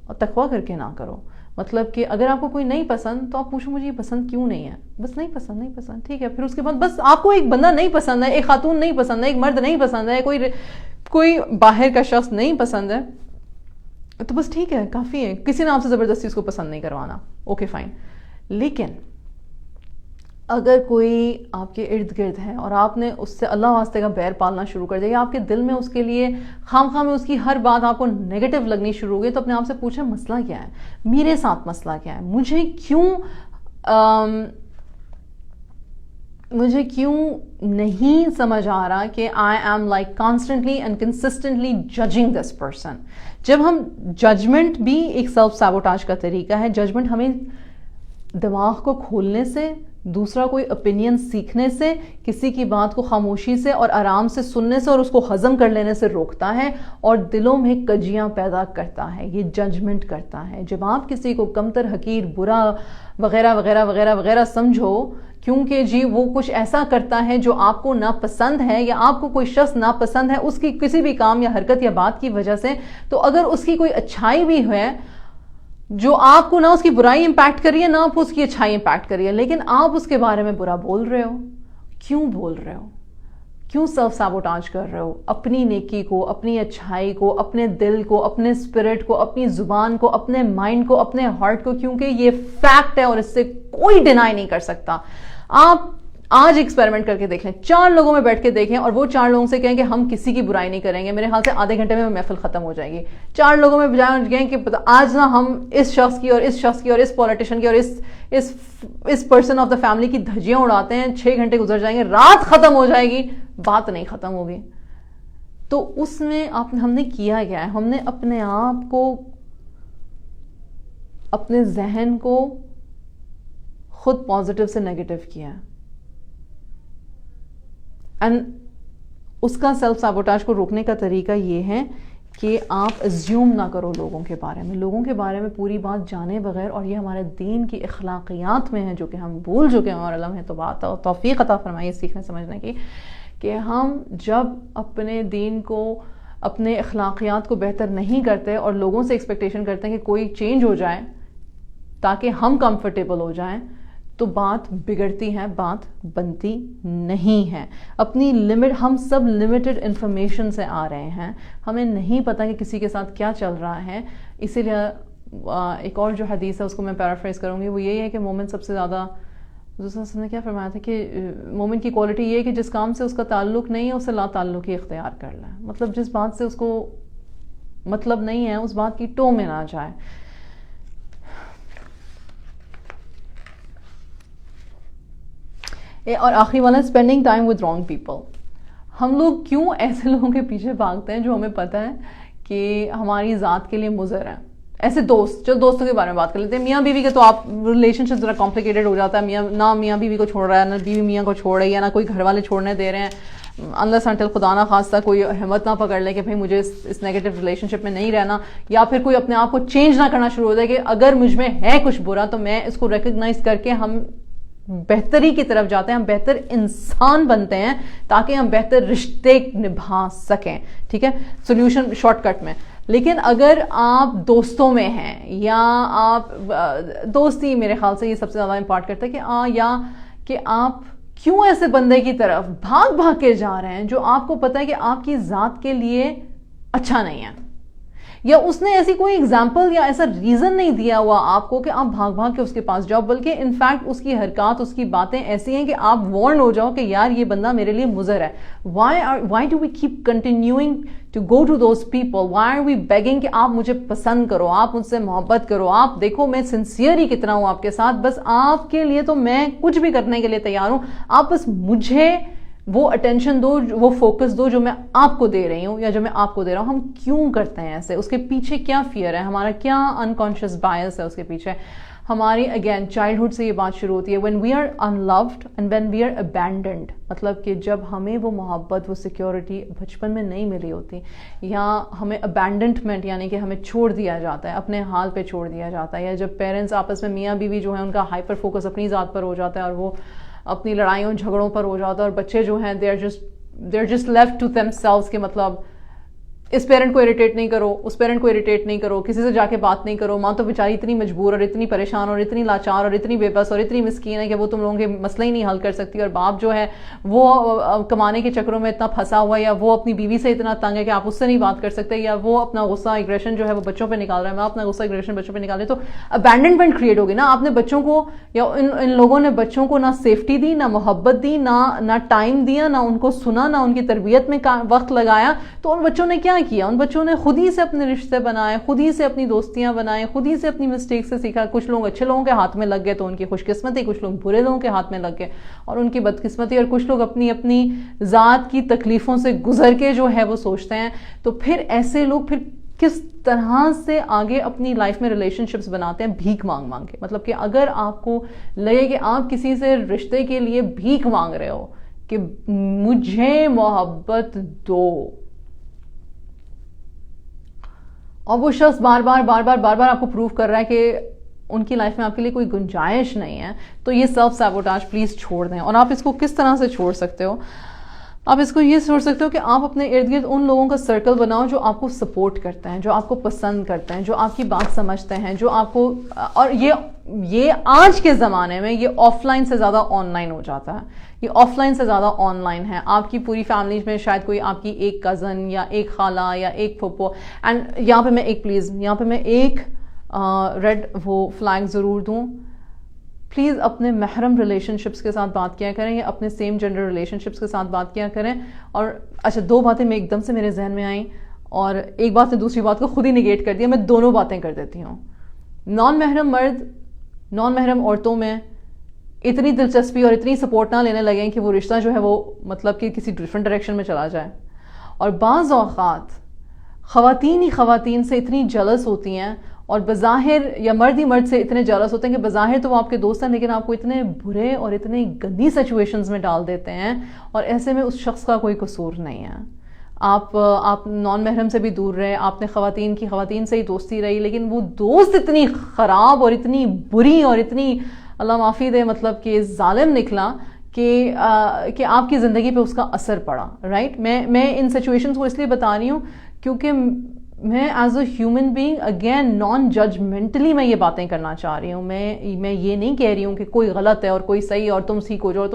اور تقویٰ کر کے نہ کرو. مطلب کہ اگر آپ کو کوئی نہیں پسند تو آپ پوچھو مجھے یہ پسند کیوں نہیں ہے, بس نہیں پسند, ٹھیک ہے. پھر اس کے بعد بس آپ کو ایک بندہ نہیں پسند ہے, ایک خاتون نہیں پسند ہے, ایک مرد نہیں پسند ہے, کوئی باہر کا شخص نہیں پسند ہے, تو بس ٹھیک ہے, کافی ہے. کسی نے آپ سے زبردستی اس کو پسند نہیں کروانا, اوکے فائن. لیکن اگر کوئی آپ کے ارد گرد ہے اور آپ نے اس سے اللہ واسطے کا بیر پالنا شروع کر دیا, یا آپ کے دل میں اس کے لیے خام خواہ میں اس کی ہر بات آپ کو نیگیٹو لگنی شروع ہو گئی, تو اپنے آپ سے پوچھیں مسئلہ کیا ہے, میرے ساتھ مسئلہ کیا ہے, مجھے کیوں نہیں سمجھ آ رہا کہ I am like constantly and consistently judging this person. جب ہم ججمنٹ بھی ایک سیلف سیبوٹاج کا طریقہ ہے. ججمنٹ ہمیں دماغ کو کھولنے سے, دوسرا کوئی اوپینین سیکھنے سے, کسی کی بات کو خاموشی سے اور آرام سے سننے سے اور اس کو ہضم کر لینے سے روکتا ہے, اور دلوں میں کجیاں پیدا کرتا ہے. یہ ججمنٹ کرتا ہے. جب آپ کسی کو کمتر, حقیر, برا وغیرہ وغیرہ وغیرہ وغیرہ سمجھو کیونکہ جی وہ کچھ ایسا کرتا ہے جو آپ کو ناپسند ہے, یا آپ کو کوئی شخص ناپسند ہے اس کی کسی بھی کام یا حرکت یا بات کی وجہ سے, تو اگر اس کی کوئی اچھائی بھی ہے جو آپ کو نہ اس کی برائی امپیکٹ کری ہے, نہ آپ کو اس کی اچھائی امپیکٹ کری ہے, لیکن آپ اس کے بارے میں برا بول رہے ہو. کیوں بول رہے ہو؟ کیوں سیلف سیبوٹاج کر رہے ہو اپنی نیکی کو, اپنی اچھائی کو, اپنے دل کو, اپنے اسپرٹ کو, اپنی زبان کو, اپنے مائنڈ کو, اپنے ہارٹ کو؟ کیونکہ یہ فیکٹ ہے اور اس سے کوئی ڈینائی نہیں کر سکتا. آپ آج ایکسپیریمنٹ کر کے دیکھ لیں, 4 لوگوں میں بیٹھ کے دیکھیں اور وہ 4 لوگوں سے کہیں کہ ہم کسی کی برائی نہیں کریں گے, میرے خیال سے آدھے گھنٹے میں محفل ختم ہو جائے گی. 4 لوگوں میں بجائے کہیں کہ آج نہ ہم اس شخص کی اور اس شخص کی اور اس پولیٹیشین کی اور اس پرسن آف دا فیملی کی دھجیاں اڑاتے ہیں, 6 گھنٹے گزر جائیں گے, رات ختم ہو جائے گی, بات نہیں ختم ہوگی. تو اس میں ہم نے کیا کیا ہے؟ ہم نے اپنے آپ کو, اپنے ذہن کو خود پازیٹیو سے نیگیٹو کیا ہے. اینڈ اس کا سیلف سیبوٹاج کو روکنے کا طریقہ یہ ہے کہ آپ ازیوم نہ کرو لوگوں کے بارے میں پوری بات جانے بغیر. اور یہ ہمارے دین کی اخلاقیات میں ہے جو کہ ہم بھول چکے ہیں, اور اللہ تو بات توفیق عطا فرمائیے سیکھنے سمجھنے کی, کہ ہم جب اپنے دین کو, اپنے اخلاقیات کو بہتر نہیں کرتے اور لوگوں سے ایکسپیکٹیشن کرتے ہیں کہ کوئی چینج ہو جائے تاکہ ہم کمفرٹیبل ہو جائیں, تو بات بگڑتی ہے, بات بنتی نہیں ہے. اپنی لمٹ, ہم سب لمیٹڈ انفارمیشن سے آ رہے ہیں, ہمیں نہیں پتا کہ کسی کے ساتھ کیا چل رہا ہے. اسی لیے ایک اور جو حدیث ہے اس کو میں پیرافریز کروں گی, وہ یہی ہے کہ مومن سب سے زیادہ, حضور نے کیا فرمایا تھا کہ مومن کی کوالٹی یہ ہے کہ جس کام سے اس کا تعلق نہیں ہے اسے لا تعلقی اختیار کر لے. مطلب جس بات سے اس کو مطلب نہیں ہے اس بات کی ٹو میں نہ جائے. اور آخری والا, spending time with wrong people. ہم لوگ کیوں ایسے لوگوں کے پیچھے بھاگتے ہیں جو ہمیں پتہ ہے کہ ہماری ذات کے لیے مضر ہیں. ایسے دوست, چلو دوستوں کے بارے میں بات کر لیتے ہیں. میاں بیوی کے تو آپ ریلیشن شپ ذرا کمپلیکیٹڈ ہو جاتا ہے. نہ میاں بیوی کو چھوڑ رہا ہے, نہ بیوی میاں کو چھوڑ رہی ہے, نہ کوئی گھر والے چھوڑنے دے رہے ہیں, انلیس انٹل خدا نہ خواستہ کوئی ہمت نہ پکڑ لے کہ بھائی مجھے اس نیگیٹو ریلیشن شپ میں نہیں رہنا, یا پھر کوئی اپنے آپ کو چینج نہ کرنا شروع ہو جائے کہ اگر مجھ میں ہے کچھ برا تو میں اس کو ریکگنائز کر کے ہم بہتری کی طرف جاتے ہیں, ہم بہتر انسان بنتے ہیں تاکہ ہم بہتر رشتے نبھا سکیں. ٹھیک ہے, سولوشن شارٹ کٹ میں. لیکن اگر آپ دوستوں میں ہیں, یا آپ دوستی میرے خیال سے یہ سب سے زیادہ امپارٹ کرتا ہے کہ آپ کیوں ایسے بندے کی طرف بھاگ بھاگ کے جا رہے ہیں جو آپ کو پتہ ہے کہ آپ کی ذات کے لیے اچھا نہیں ہے, یا اس نے ایسی کوئی ایگزامپل یا ایسا ریزن نہیں دیا ہوا آپ کو کہ آپ بھاگ بھاگ کے اس کے پاس جاؤ, بلکہ انفیکٹ اس کی حرکات, اس کی باتیں ایسی ہیں کہ آپ وارن ہو جاؤ کہ یار یہ بندہ میرے لیے مضر ہے. Why do we keep continuing to go to those people? Why are we begging کہ آپ مجھے پسند کرو, آپ مجھ سے محبت کرو, آپ دیکھو میں سنسیئر ہی کتنا ہوں آپ کے ساتھ, بس آپ کے لیے تو میں کچھ بھی کرنے کے لیے تیار ہوں, آپ بس مجھے وہ اٹینشن دو, وہ فوکس دو جو میں آپ کو دے رہی ہوں یا جو میں آپ کو دے رہا ہوں. ہم کیوں کرتے ہیں ایسے؟ اس کے پیچھے کیا فیئر ہے ہمارا, کیا انکانشیس بائس ہے اس کے پیچھے ہماری؟ اگین چائلڈہڈ سے یہ بات شروع ہوتی ہے, when we are unloved and when we are abandoned. مطلب کہ جب ہمیں وہ محبت, وہ سیکیورٹی بچپن میں نہیں ملی ہوتی, یا ہمیں abandonment یعنی کہ ہمیں چھوڑ دیا جاتا ہے, اپنے حال پہ چھوڑ دیا جاتا ہے, یا جب پیرنٹس آپس میں میاں بیوی جو ہیں ان کا ہائپر فوکس اپنی ذات پر ہو جاتا ہے اور وہ اپنی لڑائیوں جھگڑوں پر ہو جاتا ہے, اور بچے جو ہیں they are just left to themselves کہ مطلب اس پیرنٹ کو اریٹیٹ نہیں کرو, اس پیرنٹ کو اریٹیٹ نہیں کرو, کسی سے جا کے بات نہیں کرو. ماں تو بیچاری اتنی مجبور اور اتنی پریشان اور اتنی لاچار اور اتنی بے بس اور اتنی مسکین ہے کہ وہ تم لوگوں کے مسئلہ ہی نہیں حل کر سکتی. اور باپ جو ہے وہ کمانے کے چکروں میں اتنا پھنسا ہوا ہے, یا وہ اپنی بیوی سے اتنا تنگ ہے کہ آپ اس سے نہیں بات کر سکتے, یا وہ اپنا غصہ ایگریشن جو ہے وہ بچوں پہ نکال رہا ہے, میں اپنا غصہ ایگریشن بچوں پہ نکال رہے, تو ابینڈنمنٹ کریٹ ہوگی نا. آپ نے بچوں کو, یا ان لوگوں نے بچوں کو نہ سیفٹی دی, نہ محبت دی, نہ ٹائم دیا, نہ ان کو سنا, نہ ان کی تربیت میں وقت لگایا. تو ان بچوں نے کیا کیا؟ ان بچوں نے خود ہی سے اپنے رشتے بنائے, خود ہی سے اپنی دوستیاں بنائے, خود ہی سے اپنی مسٹیک سے سیکھا. کچھ لوگ اچھے لوگوں کے ہاتھ میں لگ گئے تو ان کی خوش قسمتی, کچھ لوگ برے لوگوں کے ہاتھ میں لگ گئے اور ان کی بدقسمتی, اور کچھ لوگ اپنی ذات کی تکلیفوں سے گزر کے جو ہے وہ سوچتے ہیں. تو پھر ایسے لوگ پھر کس طرح سے آگے اپنی لائف میں ریلیشن شپس بناتے ہیں؟ بھیک مانگ مانگ کے. مطلب کہ اگر آپ کو لگے کہ آپ کسی سے رشتے کے لیے بھیک مانگ رہے ہو کہ مجھے محبت دو, اور وہ شخص بار بار آپ کو پروف کر رہا ہے کہ ان کی لائف میں آپ کے لیے کوئی گنجائش نہیں ہے, تو یہ سیلف سیبوٹاج پلیز چھوڑ دیں. اور آپ اس کو کس طرح سے چھوڑ سکتے ہو؟ آپ اس کو یہ چھوڑ سکتے ہو کہ آپ اپنے ارد گرد ان لوگوں کا سرکل بناؤ جو آپ کو سپورٹ کرتے ہیں, جو آپ کو پسند کرتے ہیں, جو آپ کی بات سمجھتے ہیں, جو آپ کو, اور یہ آج کے زمانے میں یہ آف لائن سے زیادہ آن لائن ہو جاتا ہے, یہ آف لائن سے زیادہ آن لائن ہے. آپ کی پوری فیملی میں شاید کوئی آپ کی ایک کزن یا ایک خالہ یا ایک پھپھو, اینڈ یہاں پہ میں ایک ریڈ وہ فلیگ ضرور دوں, پلیز اپنے محرم ریلیشن شپس کے ساتھ بات کیا کریں, یا اپنے سیم جینڈر ریلیشن شپس کے ساتھ بات کیا کریں. اور اچھا, دو باتیں میں ایک دم سے میرے ذہن میں آئیں, اور ایک بات نے دوسری بات کو خود ہی نگیٹ کر دیا. میں دونوں باتیں کر دیتی ہوں. نان محرم مرد نان محرم عورتوں میں اتنی دلچسپی اور اتنی سپورٹ نہ لینے لگیں کہ وہ رشتہ جو ہے وہ مطلب کہ کسی ڈفرینٹ ڈائریکشن میں چلا جائے. اور بعض اوقات خواتین ہی خواتین سے اتنی جلس ہوتی ہیں, اور بظاہر, یا مرد ہی مرد سے اتنے جلس ہوتے ہیں کہ بظاہر تو وہ آپ کے دوست ہیں لیکن آپ کو اتنے برے اور اتنی گندی سچویشنز میں ڈال دیتے ہیں, اور ایسے میں اس شخص کا کوئی قصور نہیں ہے. آپ نان محرم سے بھی دور رہے, آپ نے خواتین سے ہی دوستی رہی, لیکن وہ دوست اتنی خراب اور اتنی بری اور اتنی, اللہ معافی دے, مطلب کہ ظالم نکلا کہ آپ کی زندگی پہ اس کا اثر پڑا. رائٹ, میں ان سچویشنز کو اس لیے بتا رہی ہوں کیونکہ میں as a human being again non judgmentally میں یہ باتیں کرنا چاہ رہی ہوں. میں یہ نہیں کہہ رہی ہوں کہ کوئی غلط ہے اور کوئی صحیح ہے اور تم ٹھیک ہو جاؤ.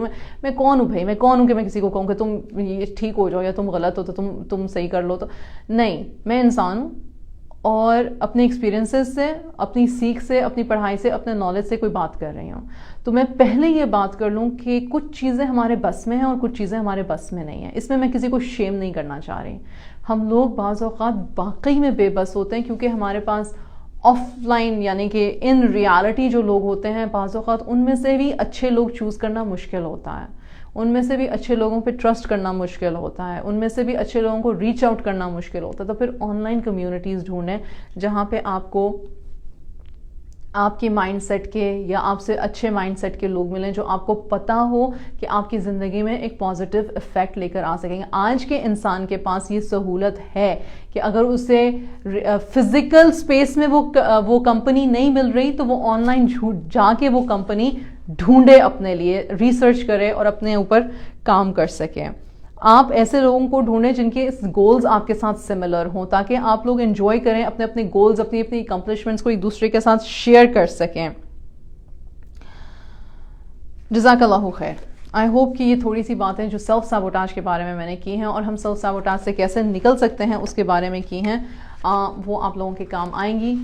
میں کون ہوں بھائی, میں کون ہوں کہ میں کسی کو کہوں کہ تم یہ ٹھیک ہو جاؤ یا تم غلط ہو تو تم صحیح کر لو. تو نہیں, میں انسان ہوں اور اپنے ایکسپیرینسز سے, اپنی سیکھ سے, اپنی پڑھائی سے, اپنے نالج سے کوئی بات کر رہی ہوں. تو میں پہلے یہ بات کر لوں کہ کچھ چیزیں ہمارے بس میں ہیں اور کچھ چیزیں ہمارے بس میں نہیں ہیں. اس میں کسی کو شیم نہیں کرنا چاہ رہی. ہم لوگ بعض اوقات واقعی میں بے بس ہوتے ہیں کیونکہ ہمارے پاس آف لائن یعنی کہ ان ریالٹی جو لوگ ہوتے ہیں, بعض اوقات ان میں سے بھی اچھے لوگ چوز کرنا مشکل ہوتا ہے, ان میں سے بھی اچھے لوگوں پہ ٹرسٹ کرنا مشکل ہوتا ہے, ان میں سے بھی اچھے لوگوں کو ریچ آؤٹ کرنا مشکل ہوتا ہے. تو پھر آن لائن کمیونٹیز ڈھونڈیں جہاں پہ آپ کو آپ کے مائنڈ سیٹ کے یا آپ سے اچھے مائنڈ سیٹ کے لوگ ملیں جو آپ کو پتہ ہو کہ آپ کی زندگی میں ایک پازیٹیو افیکٹ لے کر آ سکیں گے. آج کے انسان کے پاس یہ سہولت ہے کہ اگر اسے فزیکل اسپیس میں وہ کمپنی نہیں مل رہی تو وہ آن لائن جا کے وہ کمپنی ڈھونڈے, اپنے لیے ریسرچ کرے اور اپنے اوپر کام کر سکیں. آپ ایسے لوگوں کو ڈھونڈیں جن کے گولز آپ کے ساتھ سملر ہوں تاکہ آپ لوگ انجوائے کریں, اپنے اپنے گولز, اپنی اپنی اکمپلشمنٹس کو ایک دوسرے کے ساتھ شیئر کر سکیں. جزاک اللہ خیر. آئی ہوپ کہ یہ تھوڑی سی باتیں جو سیلف سیبوٹاج کے بارے میں نے کی ہیں اور ہم سیلف سیبوٹاج سے کیسے نکل سکتے ہیں اس کے بارے میں کی ہیں, وہ آپ لوگوں کے کام آئیں گی.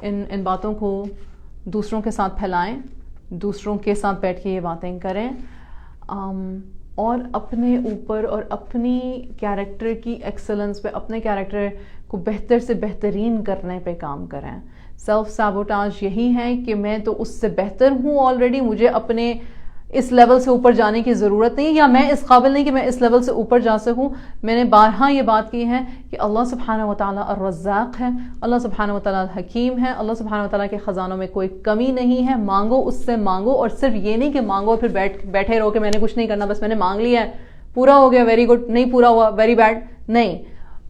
ان باتوں کو دوسروں کے ساتھ پھیلائیں, دوسروں کے ساتھ بیٹھ کے یہ باتیں کریں اور اپنے اوپر اور اپنی کیریکٹر کی ایکسلنس پہ, اپنے کیریکٹر کو بہتر سے بہترین کرنے پہ کام کریں. سیلف سیبوٹاج یہی ہے کہ میں تو اس سے بہتر ہوں آلریڈی, مجھے اپنے اس لیول سے اوپر جانے کی ضرورت نہیں, یا میں اس قابل نہیں کہ میں اس لیول سے اوپر جا سکوں. میں نے بارہا یہ بات کی ہے کہ اللہ سبحانہ و تعالیٰ الرزاق ہے, اللہ سبحانہ و تعالیٰ الحکیم ہے, اللہ سبحانہ و تعالیٰ کے خزانوں میں کوئی کمی نہیں ہے. مانگو, اس سے مانگو, اور صرف یہ نہیں کہ مانگو اور پھر بیٹھے رہو کہ میں نے کچھ نہیں کرنا, بس میں نے مانگ لیا ہے, پورا ہو گیا, ویری گڈ, نہیں پورا ہوا, ویری بیڈ. نہیں,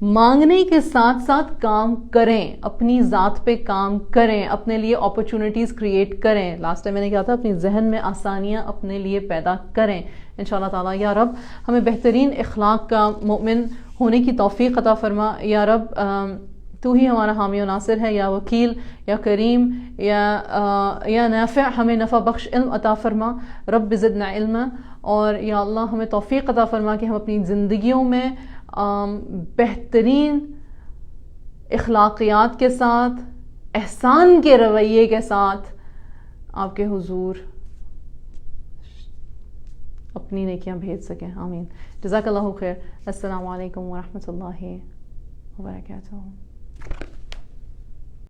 مانگنے کے ساتھ ساتھ کام کریں, اپنی ذات پہ کام کریں, اپنے لیے اپرچونٹیز کریٹ کریں. لاسٹ ٹائم میں نے کہا تھا اپنی ذہن میں آسانیاں اپنے لیے پیدا کریں. انشاءاللہ تعالیٰ یا رب ہمیں بہترین اخلاق کا مومن ہونے کی توفیق عطا فرما. یا رب تو ہی ہمارا حامی و ناصر ہے, یا وکیل, یا کریم, یا نافع, ہمیں نفع بخش علم عطا فرما. رب زدنا علما. اور یا اللہ ہمیں توفیق عطا فرما کہ ہم اپنی زندگیوں میں بہترین اخلاقیات کے ساتھ, احسان کے رویے کے ساتھ آپ کے حضور اپنی نیکیاں بھیج سکیں. آمین. جزاک اللہ خیر. السلام علیکم ورحمۃ اللہ وبرکاتہ.